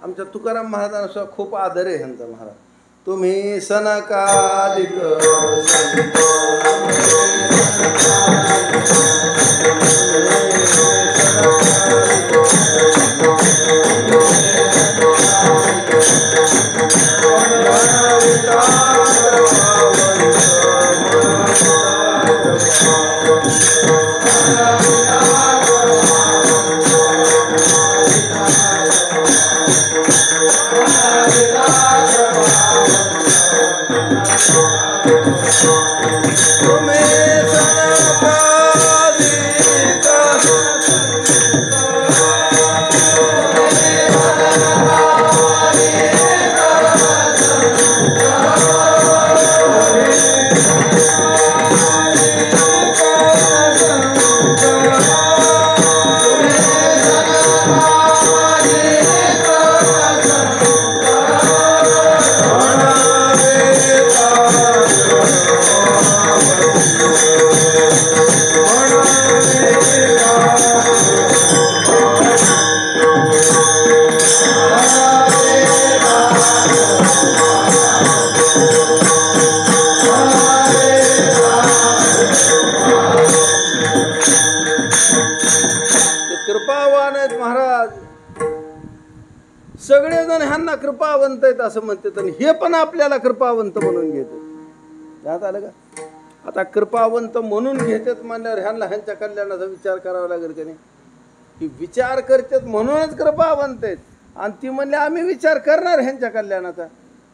आमच्या तुकाराम महाराजांना खूप आदर आहे ह्यांचा महाराज तुम्ही सनकादिक सगळेजण ह्यांना कृपावंत आहेत असं म्हणतात आणि हे पण आपल्याला कृपावंत म्हणून घेतात यात आलं का आता कृपावंत म्हणून घेतात म्हणल्यावर ह्यांना ह्यांच्या कल्याणाचा विचार करावा लागेल का नाही की विचार करतात म्हणूनच कृपावंत आहेत आणि ती म्हणले आम्ही विचार करणार ह्यांच्या कल्याणाचा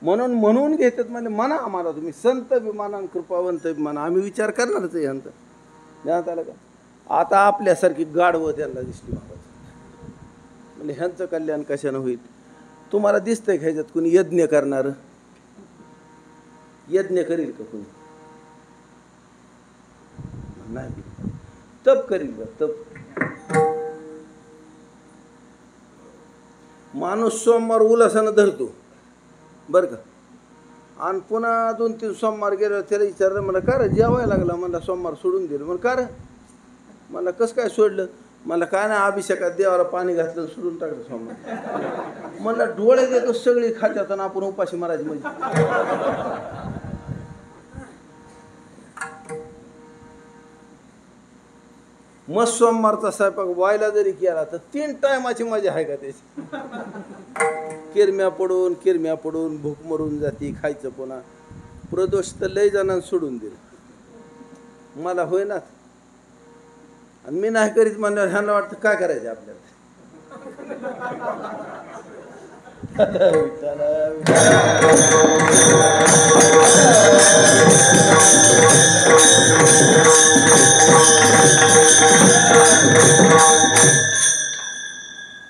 म्हणून घेतात म्हणजे म्हणा आम्हाला तुम्ही संत विमानान कृपावंत म्हणा आम्ही विचार करणारच आहे ह्यांचा ध्यानात आलं का आता आपल्यासारखी गाढवं त्यांना दिसली महाराज म्हणजे ह्यांचं कल्याण कशानं होईल तुम्हाला दिसतंय का ह्याच्यात कुणी यज्ञ करणार यज्ञ करील का कुणी नाही तप करील का तप माणूस सोमवार उल्हासानं धरतो बरं का आणि पुन्हा 2-3 सोमवार गेल्यावर त्याला विचारलं मला का रे जेवायला लागला मला सोमवार सोडून दिलं मला का रे मला कसं काय सोडलं मला काय नाही अभिषेकात देवाला पाणी घातलं सोडून टाकलं सोमवार मला डोळे देतो सगळी खात्यात आणि आपण उपाशी मारायची म्हणजे मग सोमवारचा स्वयंपाक व्हायला जरी केला तर 3 टायमाची मजा आहे का त्याची किरम्या पडून भूक मरून जाती खायचं पुन्हा प्रदोष तर लय जणांना सोडून दिलं मला होय ना आणि मी नाही करीत म्हणल्यावर ह्यांना वाटतं काय करायचं आपल्याला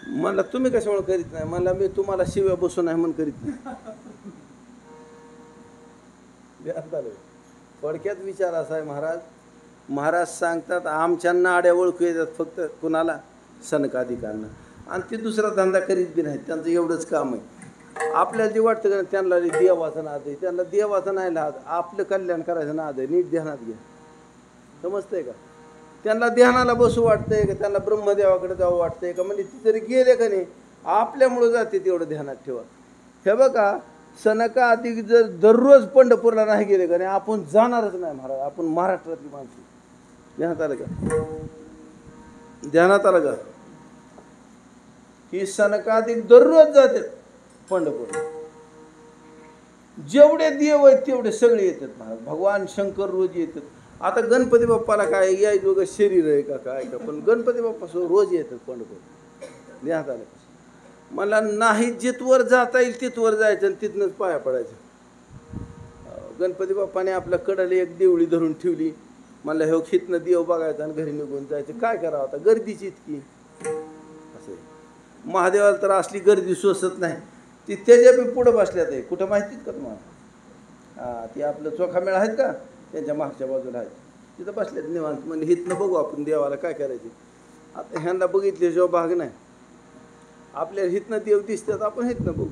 मला तुम्ही कशामुळे करीत नाही? म्हणला मी तुम्हाला शिव्या बसून नाही म्हणून करीत नाही. थोडक्यात विचार असा आहे महाराज. महाराज सांगतात आमच्या नाड्या ओळखू येतात फक्त कुणाला? सनकाधिकांना. आणि ते दुसरा धंदा करीत बी नाही, त्यांचं एवढंच काम आहे. आपल्याला जे वाटतं का त्यांना देवाचा नाद आहे, त्यांना देवाचा नाही नाद, आपलं कल्याण करायचं नाद आहे. नीट ध्यानात घ्या, समजतंय का? त्यांना ध्यानाला बसू वाटतंय का, त्यांना ब्रह्मदेवाकडे जावं वाटतंय का, म्हणजे ती जरी गेले का नाही आपल्यामुळं जाते, तेवढं ध्यानात ठेवा. हे बघा, सनकाधिक जर दररोज पंढरपूरला नाही गेले का नाही आपण जाणारच नाही महाराज. आपण महाराष्ट्रातली माणसं. ध्यानात आलं का? ध्यानात आलं का? ही सनकाधिक दररोज जाते पंढरपूर. जेवढे देव आहेत तेवढे सगळे येतात महाराज. भगवान शंकर रोज येतात. आता गणपती बाप्पाला काय यायचं शरीर आहे का काय का, पण गणपती बाप्पा रोज येतात पंढरपूर. ध्यानात आलं? मला नाही जिथवर जाता येईल तिथवर जायचं आणि तिथनंच पाया पडायचं. गणपती बाप्पाने आपल्या कडाला एक देवळी धरून ठेवली. मला हे हितनं देव बघायचं आणि घरी निघून जायचं. काय करावं आता, गर्दीची इतकी. असं महादेवाला तर असली गर्दी सोसत नाही. ती त्याच्या बी पुढं बसल्यात आहे. कुठं माहितीत का तुम्हाला? हां, ती आपलं चोखामेळ आहेत का त्यांच्या मागच्या बाजूला आहेत, तिथं बसल्यात निवांत. म्हणजे हितनं बघू आपण देवाला काय करायचे. आता ह्यांना बघितल्याशिवाय भाग नाही. आपल्याला हितनं देव दिसतात, आपण हितनं बघू.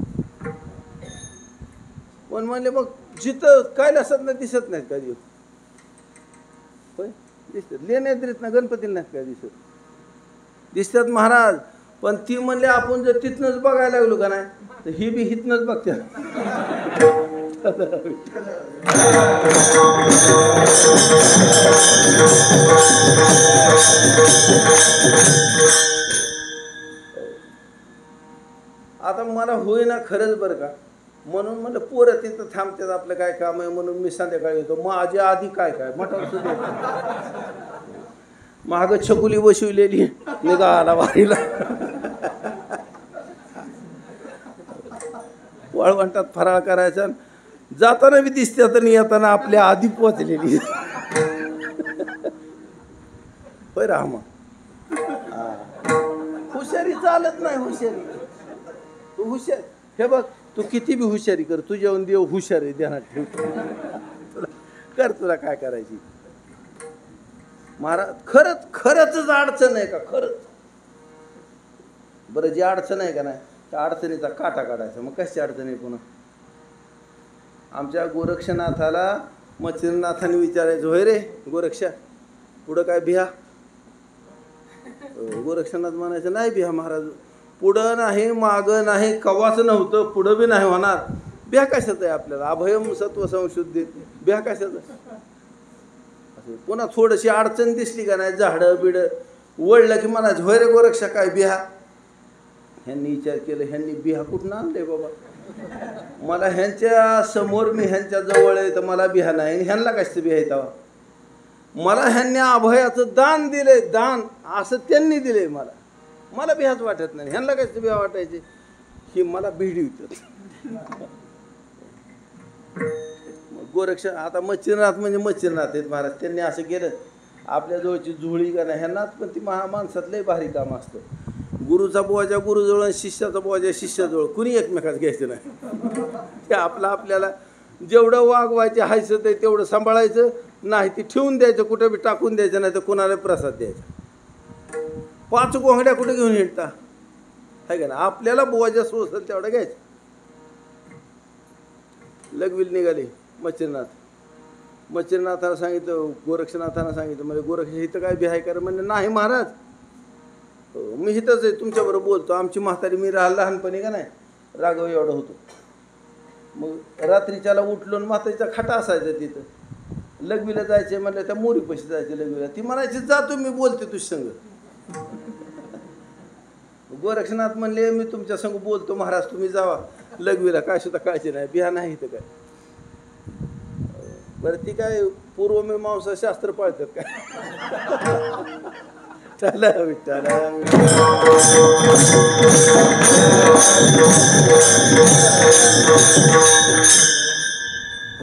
पण म्हणले मग जिथं कैलासात दिसत नाहीत का देव? होय, दिसतात. लेण्याद्रीतनं गणपतीला नाहीत काय दिसत? दिसतात महाराज. पण ती म्हणले आपण जर तिथनंच बघायला लागलो का नाही तर ही बी हितनंच बघते. आता मला होईना खरंच बरं का, म्हणून म्हणलं पोरं तिथं थांबतात, आपलं काय काम आहे म्हणून मी संध्याकाळी येतो. माझ्या आधी काय काय मठावर सुद्धा मागं छकुली बसविलेली निघाला वारीला. वाळवंटात फराळ करायचा. जाताना बी दिसते तर येताना आपल्या आधी पोचलेली. होय रामा, हुशारी चालत नाही. हुशारी तू हुशार. हे बघ, तू किती बी हुशारी कर, तुझ्याहून देव हुशार आहे. ध्यानात ठेव. कर, तुला काय करायची. महाराज खरंच अडचण आहे का? खरंच बरं, जी अडचण आहे का नाही त्या अडचणीचा काटा काढायचा. मग कशी अडचण आहे पुन्हा? आमच्या गोरक्षनाथाला मच्छिंद्रनाथाने विचारायचं, होय रे गोरक्षा पुढं काय बिहा? गोरक्षनाथ म्हणायचं, नाही बिहा महाराज, पुढं नाही मागं नाही कवाच नव्हतं, पुढं बी नाही होणार. बिहा कशाचं आहे आपल्याला? अभयम सत्व संशुद्धीत. बिहा कशाचं? पुन्हा थोडीशी अडचण दिसली का नाही, झाडं बिडं वळलं की म्हणायचं, होय रे गोरक्षा काय बिहा? ह्यांनी विचार केलं, ह्यांनी बिहा कुठून आणले बाबा? मला ह्यांच्या समोर मी ह्यांच्या जवळ आहे तर मला बिहा नाही, ह्यांना कशाचं बिहा येतावा? मला ह्यांनी अभयाचं दान दिलंय, दान असं त्यांनी दिलंय मला. मला बिहाच वाटत नाही, ह्यांना कशाचं बिहा वाटायचे? ही मला भिडी होती. गोरक्ष आता मच्छिंद्रनाथ म्हणजे मच्छिंद्रनाथ आहेत महाराज. त्यांनी असं केलं, आपल्या जवळची जुळी का नाही ह्यांनाच, पण ती माणसात लय भारी काम असतं. गुरुचा बोजा गुरुजवळ आणि शिष्याचा बोजा शिष्याजवळ, कुणी एकमेकाच घ्यायचं नाही. ते आपल्याला जेवढं वागवायचे हायचं ते तेवढं सांभाळायचं, नाही ती ठेवून द्यायचं, कुठं बी टाकून द्यायचं, नाही तर कुणाला प्रसाद द्यायचा. 5 गोंगड्या कुठे घेऊन येता आहे का ना? आपल्याला बोजा सोसल तेवढं घ्यायचं. लगविल निघाले मच्छिंद्रनाथाला सांगितलं, गोरक्षनाथांना सांगितलं, म्हणजे गोरक्ष इथं काय बिहाय कर? म्हणजे नाही महाराज, मी इथंच आहे तुमच्याबरोबर बोलतो. आमची म्हातारी, मी लहानपणी का नाही राघव एवढं होतो, मग रात्रीच्याला उठलो आणि म्हातारीचा खाटा असायचा तिथं. लगवीला जायचे म्हणलं, त्या मोरी पैसे जायचे लगवीला. ती म्हणायची, जा तुम्ही बोलते तुझ्या संग. गोरक्षनाथ म्हणले, मी तुमच्या संग बोलतो महाराज, तुम्ही जावा लगवीला, काय सुद्धा काळजी नाही, बिहा नाही इथं काय. बरं, ती काय पूर्वमीमांसा शास्त्र पाळतात काय? चला विठ्ठला.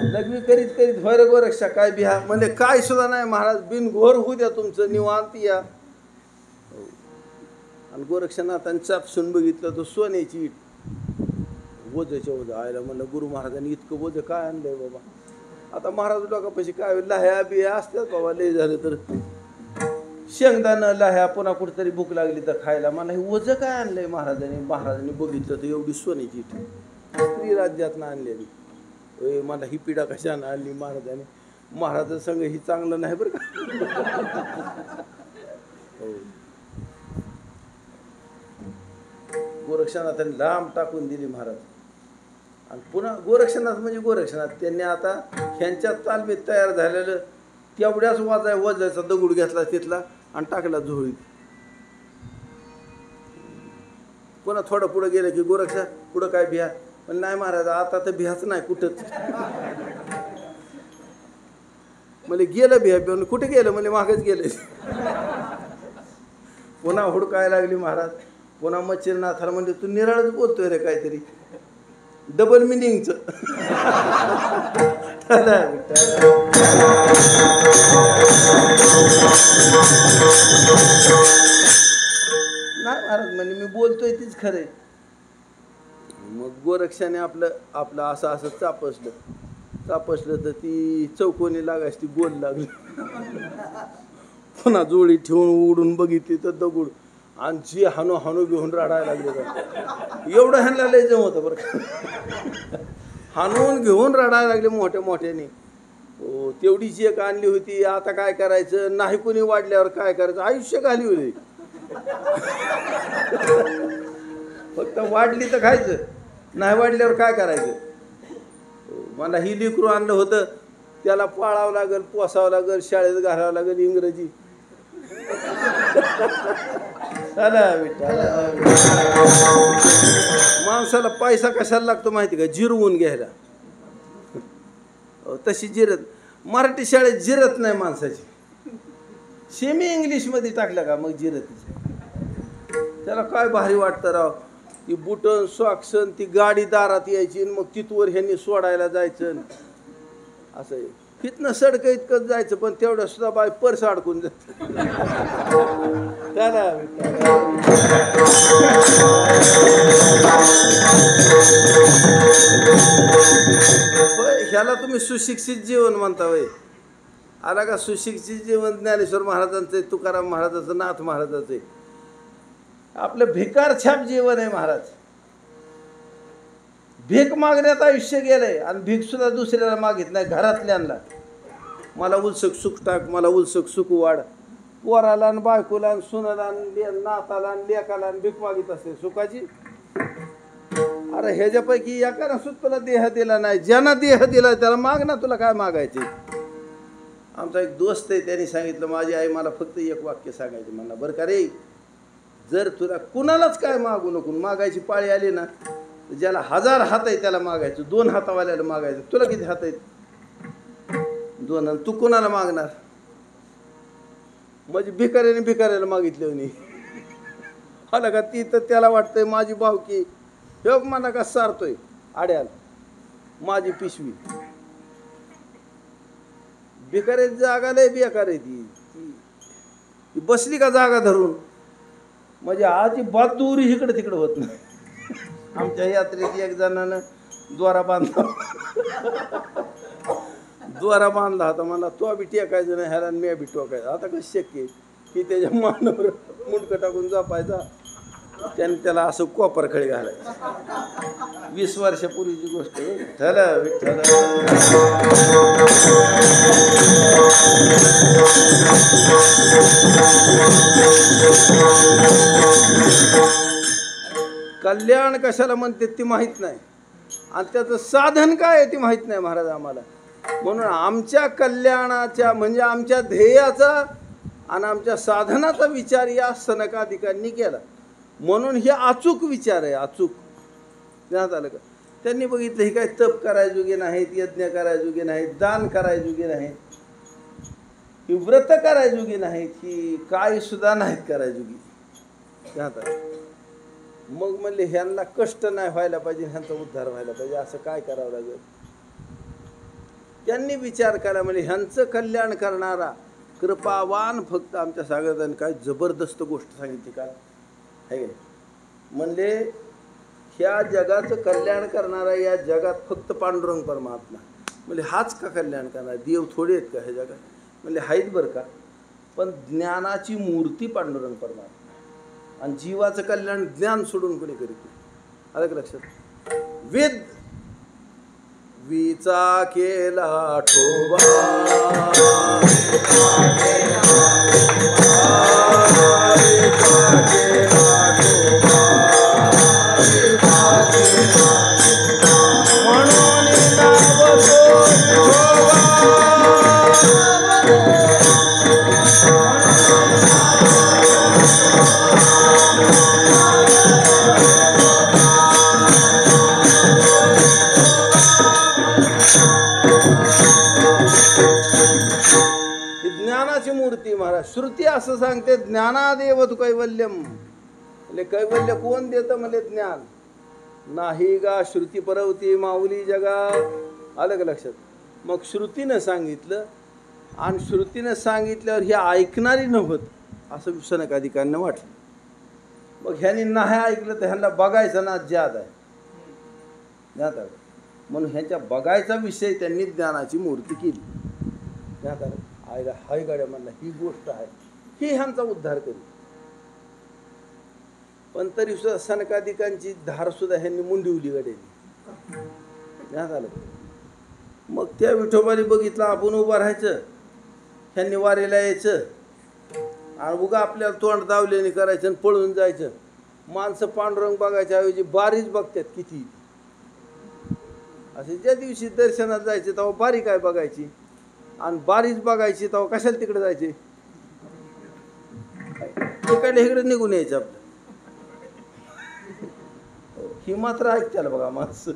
लग्न करीत करीत होय गोरक्षा काय बिहा? म्हणजे काय सुद्धा नाही महाराज, बिनघोर होऊ द्या तुमचं, निवांत या. आणि गोरक्षनाथांनी चापसून बघितलं तर सोन्याची इट वजच्या वज आयला. म्हणलं गुरु महाराजांनी इतकं वज काय आणलंय बाबा. आता महाराज लोकांपाशी काय लाह्या बिया असतात बाबा, लय झालं तर शेंगदाणं लाह्या, पुन्हा कुठेतरी भूक लागली तर खायला. मला हे वज काय आणलंय महाराजांनी बघितलं तर एवढी सोन्याची इट स्त्री राज्यातनं आणलेली. मला ही पिढा कशानं आणली महाराजांनी. महाराज संग ही चांगलं नाही बरं का. हो, गोरक्षनाथांनी लांब टाकून दिली महाराज. आणि पुन्हा गोरक्षनाथ म्हणजे गोरक्षनाथ, त्यांनी आता ह्यांच्या तालमीत तयार झालेलं तेवढ्याच वजायचा दगड घेतला तिथला आणि टाकला झोळीत. पुन्हा थोडं पुढं गेलं की गोरक्षा पुढं काय बिहा. पण नाही महाराज आता तर बिहाच नाही कुठंच. म्हणजे गेलं बिहा बिहा कुठे गेलं म्हणजे मागच गेले. पुन्हा हुडकाय लागली महाराज. पुन्हा मच्छिरनाथाला म्हणजे तू निराळच बोलतोय रे काहीतरी डबल मिनिंगचं. नाही महाराज म्हणजे मी बोलतोय तीच खरंय. मग गोरक्षाने आपलं असं चापसलं तर ती चौकोनी लागायची ती गोल लागली. पुन्हा जोडी ठेवून उडून बघितली तर दगड आणि जी हानू घेऊन रडायला लागले. एवढं ह्यांना लय जम होतं बरं का. हाणून घेऊन रडायला लागले मोठ्याने. हो, तेवढीच एक आणली होती. आता काय करायचं, नाही कोणी वाढल्यावर काय करायचं, आयुष्य घाली होती. फक्त वाढली तर खायचं, नाही वाढल्यावर काय करायचं. मला ही लेकरू आणलं होतं, त्याला पाळावं लागेल, पोसावं लागेल, शाळेत घालावं लागेल इंग्रजी. माणसाला पैसा कशाला लागतो माहिती का, जिरवून घ्यायला. तशी जिरत मराठी शाळेत जिरत नाही माणसाची. सेमी इंग्लिशमध्ये टाकलं का मग जिरत. त्याला काय भारी वाटतं राव. ती बुटन सॉक्सन ती गाडी दारात यायची मग तिथवर ह्यांनी सोडायला जायचं. असं तिथनं सडकं इतकंच जायचं पण तेवढं सुद्धा बाय पर्स अडकून जात. ह्याला तुम्ही सुशिक्षित जीवन म्हणता वय. आला का सुशिक्षित जीवन ज्ञानेश्वर महाराजांचं, तुकाराम महाराजांचं, नाथ महाराजांचं. आपलं भिकार छाप जीवन आहे महाराज. भीक मागण्यात आयुष्य गेलंय आणि भीक सुद्धा दुसऱ्याला मागित नाही, घरातल्यांना. मला उलसक सुख टाक, मला उलसक सुख वाढ. पोराला आणि बायकोला आणि सुनाला आणि नाताला आणि लेकाला भीक मागित असते सुखाची. अरे ह्याच्यापैकी एकानं सुद्धा तुला देह दिला नाही. ज्यांना देह दिला त्याला माग ना, तुला काय मागायचे. आमचा एक दोस्त आहे, त्यांनी सांगितलं माझी आई मला फक्त एक वाक्य सांगायचे. म्हणला बरं का रे, जर तुला कुणालाच काय मागू नको, मागायची पाळी आली ना, ज्याला 1000 हात आहे त्याला मागायचं. 2 हातावाल्याला मागायचं. तुला किती हात आहेत? 2. आणि तू कोणाला मागणार? म्हणजे भिकाऱ्याला मागितले म्हणे. आला का ती तर त्याला वाटतंय माझी भावकी हे मला का सारतोय आड्याल माझी पिशवी. भिकाऱ्याची जागा लय बेकार आहे ती बसली का जागा धरून म्हणजे अजिबात दूरी इकडे तिकडे होत नाही. आमच्या यात्रेत एक जणानं द्वारा बांधला होता. मला तो बी टेकायचं नाही ह्याला, मी बी टोकायचं. आता कसं शक्य आहे की त्याच्या मानावर मुंडकं टाकून जपायचा. त्याने त्याला असं कोपरखळी घालायचं. 20 वर्षापूर्वीची गोष्ट आहे. विठ्ठल विठ्ठल. कल्याण कशाला म्हणते ती माहीत नाही आणि त्याचं साधन काय आहे ती माहीत नाही महाराज आम्हाला. म्हणून आमच्या कल्याणाच्या म्हणजे आमच्या ध्येयाचा आणि आमच्या साधनाचा विचार या सनकाधिकांनी केला. म्हणून हे अचूक विचार आहे. अचूक ध्यानात आलं का. त्यांनी बघितलं हे काय तप करायजोगे नाहीत, यज्ञ करायजोगे नाहीत, दान करायजोगे नाहीत, ही व्रत करायजोगी नाहीत, ही काय सुद्धा नाहीत करायजोगी. ध्यानात आलं. मग म्हणले ह्यांना कष्ट नाही व्हायला पाहिजे, ह्यांचा उद्धार व्हायला पाहिजे. असं काय करावं लागेल. त्यांनी विचार करा म्हणजे ह्यांचं कल्याण करणारा कृपावान फक्त आमच्या सागरदाने काय जबरदस्त गोष्ट सांगितली का. आहे की नाही? म्हणले ह्या जगाचं कल्याण करणारा या जगात फक्त पांडुरंग परमात्मा. म्हणजे हाच का कल्याण करणार? देव थोडे आहेत का ह्या जगात? म्हणजे आहेत बरं का, पण ज्ञानाची मूर्ती पांडुरंग परमात्मा. आणि जीवाचं कल्याण ज्ञान सोडून कोणी करीत नाही. आलं का लक्षात? वेद विचा केला ठोबा, ज्ञानाची मूर्ती महाराज. श्रुती असं सांगते ज्ञानादेव तू कैवल्यम. म्हणजे कैवल्य कोण देतं? म्हणजे ज्ञान. नाही गा श्रुती परवती माऊली जगा. आलं का लक्षात? मग श्रुतीनं सांगितलं आणि श्रुतीनं सांगितल्यावर हे ऐकणारी नव्हत असं सनकादिकांना वाटलं. मग ह्यांनी नाही ऐकलं तर ह्यांना बघायचा ना ज्याद आहे, ज्ञात आहे. म्हणून ह्यांच्या बघायचा विषय त्यांनी ज्ञानाची मूर्ती केली. ज्ञात आहे. आयला हाय गाड्या म्हणला ही गोष्ट आहे, ही ह्यांचा उद्धार करी. पण तरी सुद्धा सनकादिकांची धार सुद्धा ह्यांनी मुंडिवली गाड्याने. ज्ञात आलं. मग त्या विठोबाने बघितलं आपण उभं राहायचं, ह्यांनी वारीला यायचं आणि उगा आपल्याला तोंड दावल्याने करायचं आणि पळून जायचं. माणसं पांडुरंग बघायच्या ऐवजी बारीच बघतात किती. असे ज्या दिवशी दर्शनात जायचे तेव्हा बारी काय बघायची आणि बारीच बघायची तेव्हा कशाला तिकडे जायचे? इकडे इकडे निघून यायचं आपलं. ही मात्र ऐकत्याला बघा माणसं.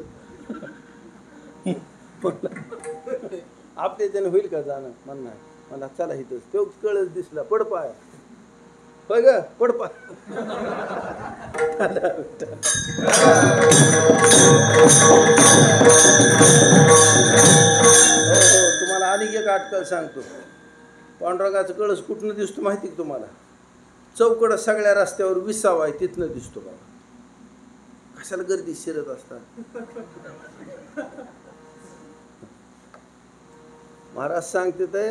आपल्या त्याने होईल का जाणं? म्हणणार मला चला इथंच तो कळच दिसला पडपाय. होय ग पडपाय. तुम्हाला आणि एक अटकल सांगतो. पांडुरंगाचं कळस कुठनं दिसतो माहिती का तुम्हाला? चौकड सगळ्या रस्त्यावर 20 आहे तिथनं दिसतो बाबा. कशाला गर्दी शिरत असतात. महाराज सांगते ते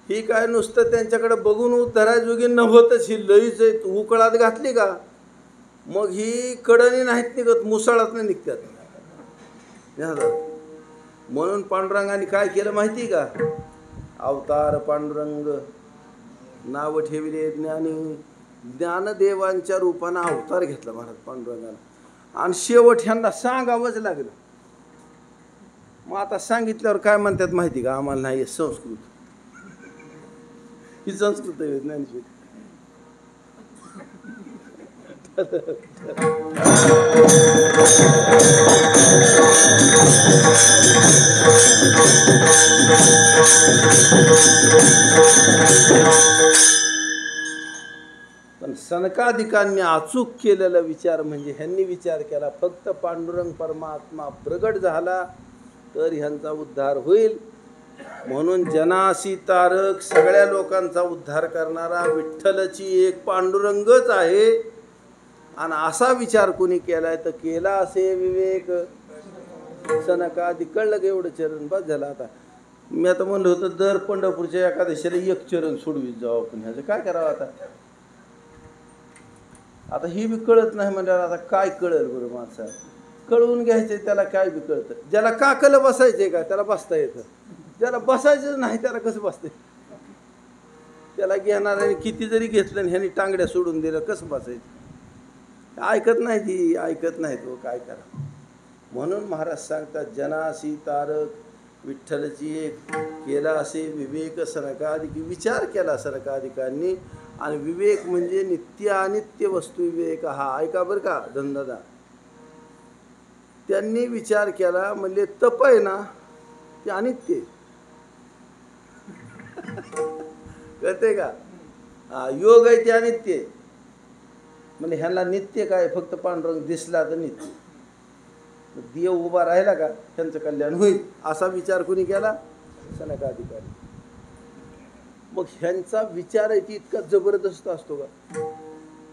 ही काय नुसतं त्यांच्याकडे बघून उद्धराजोगी नव्हतच. ही लईच उकळात घातली का मग ही कडणी नाहीत निघत, मुसळात नाही निघतात. म्हणून पांडुरंगाने काय केलं माहिती का? अवतार पांडुरंग नाव ठेविले ज्ञानी. ज्ञानदेवांच्या रूपानं अवतार घेतला महाराज पांडुरंगाला. आणि शेवट ह्यांना सांगावंच लागलं. मग आता सांगितल्यावर काय म्हणतात माहिती का? आम्हाला नाही संस्कृत. ही संस्कृत आहे ज्ञानची. पण सनकादिकांनी अचूक केलेला विचार म्हणजे ह्यांनी विचार केला फक्त पांडुरंग परमात्मा प्रगट झाला तर ह्यांचा उद्धार होईल. म्हणून जनासी तारक सगळ्या लोकांचा उद्धार करणारा विठ्ठलची एक पांडुरंगच आहे. आणि असा विचार कोणी केलाय तर केला असे विवेक. सनकादि कळलं का एवढं चरण बस झालं. आता मी आता म्हणलं होतं दर पंढरपूरच्या एकादशीला एक चरण सोडवीत जावं, पण ह्याचं काय करावं आता? आता ही बी कळत नाही म्हणजे आता काय कळेल बरं माणसाला? कळवून घ्यायचंय त्याला काय बी कळतं. ज्याला काकलं बसायचंय का त्याला बसता येतं, ज्याला बसायचं नाही त्याला कसं बसते? त्याला घेणाऱ्याने किती जरी घेतलं आणि ह्यानी टांगड्या सोडून दिलं कसं बसायचं? ऐकत नाही ती, ऐकत नाही तो, काय करा. म्हणून महाराज सांगतात जनासी तारक विठ्ठलची एक केला असे विवेक सनकादिक. विचार केला सनकादिकांनी. आणि विवेक म्हणजे नित्य अनित्य वस्तू विवेक हा. ऐका बरं का धनदादा, त्यांनी विचार केला म्हणजे तप आहे ना ते अनित्य कळते का? योग आहे ते अनित्य. म्हणजे ह्याला नित्य काय? फक्त पांडुरंग दिसला तर नित्य. देव उभा राहिला का त्यांचं कल्याण होईल असा विचार कोणी केला? सनकाधिकारी. मग ह्यांचा विचार आहे ती इतका जबरदस्त असतो का?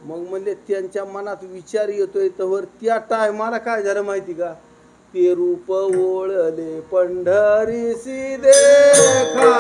मग म्हणले त्यांच्या मनात विचार येतोय तर त्या टायमाला काय झालं माहिती का, ते रूप ओळले पंढरीसी देखा,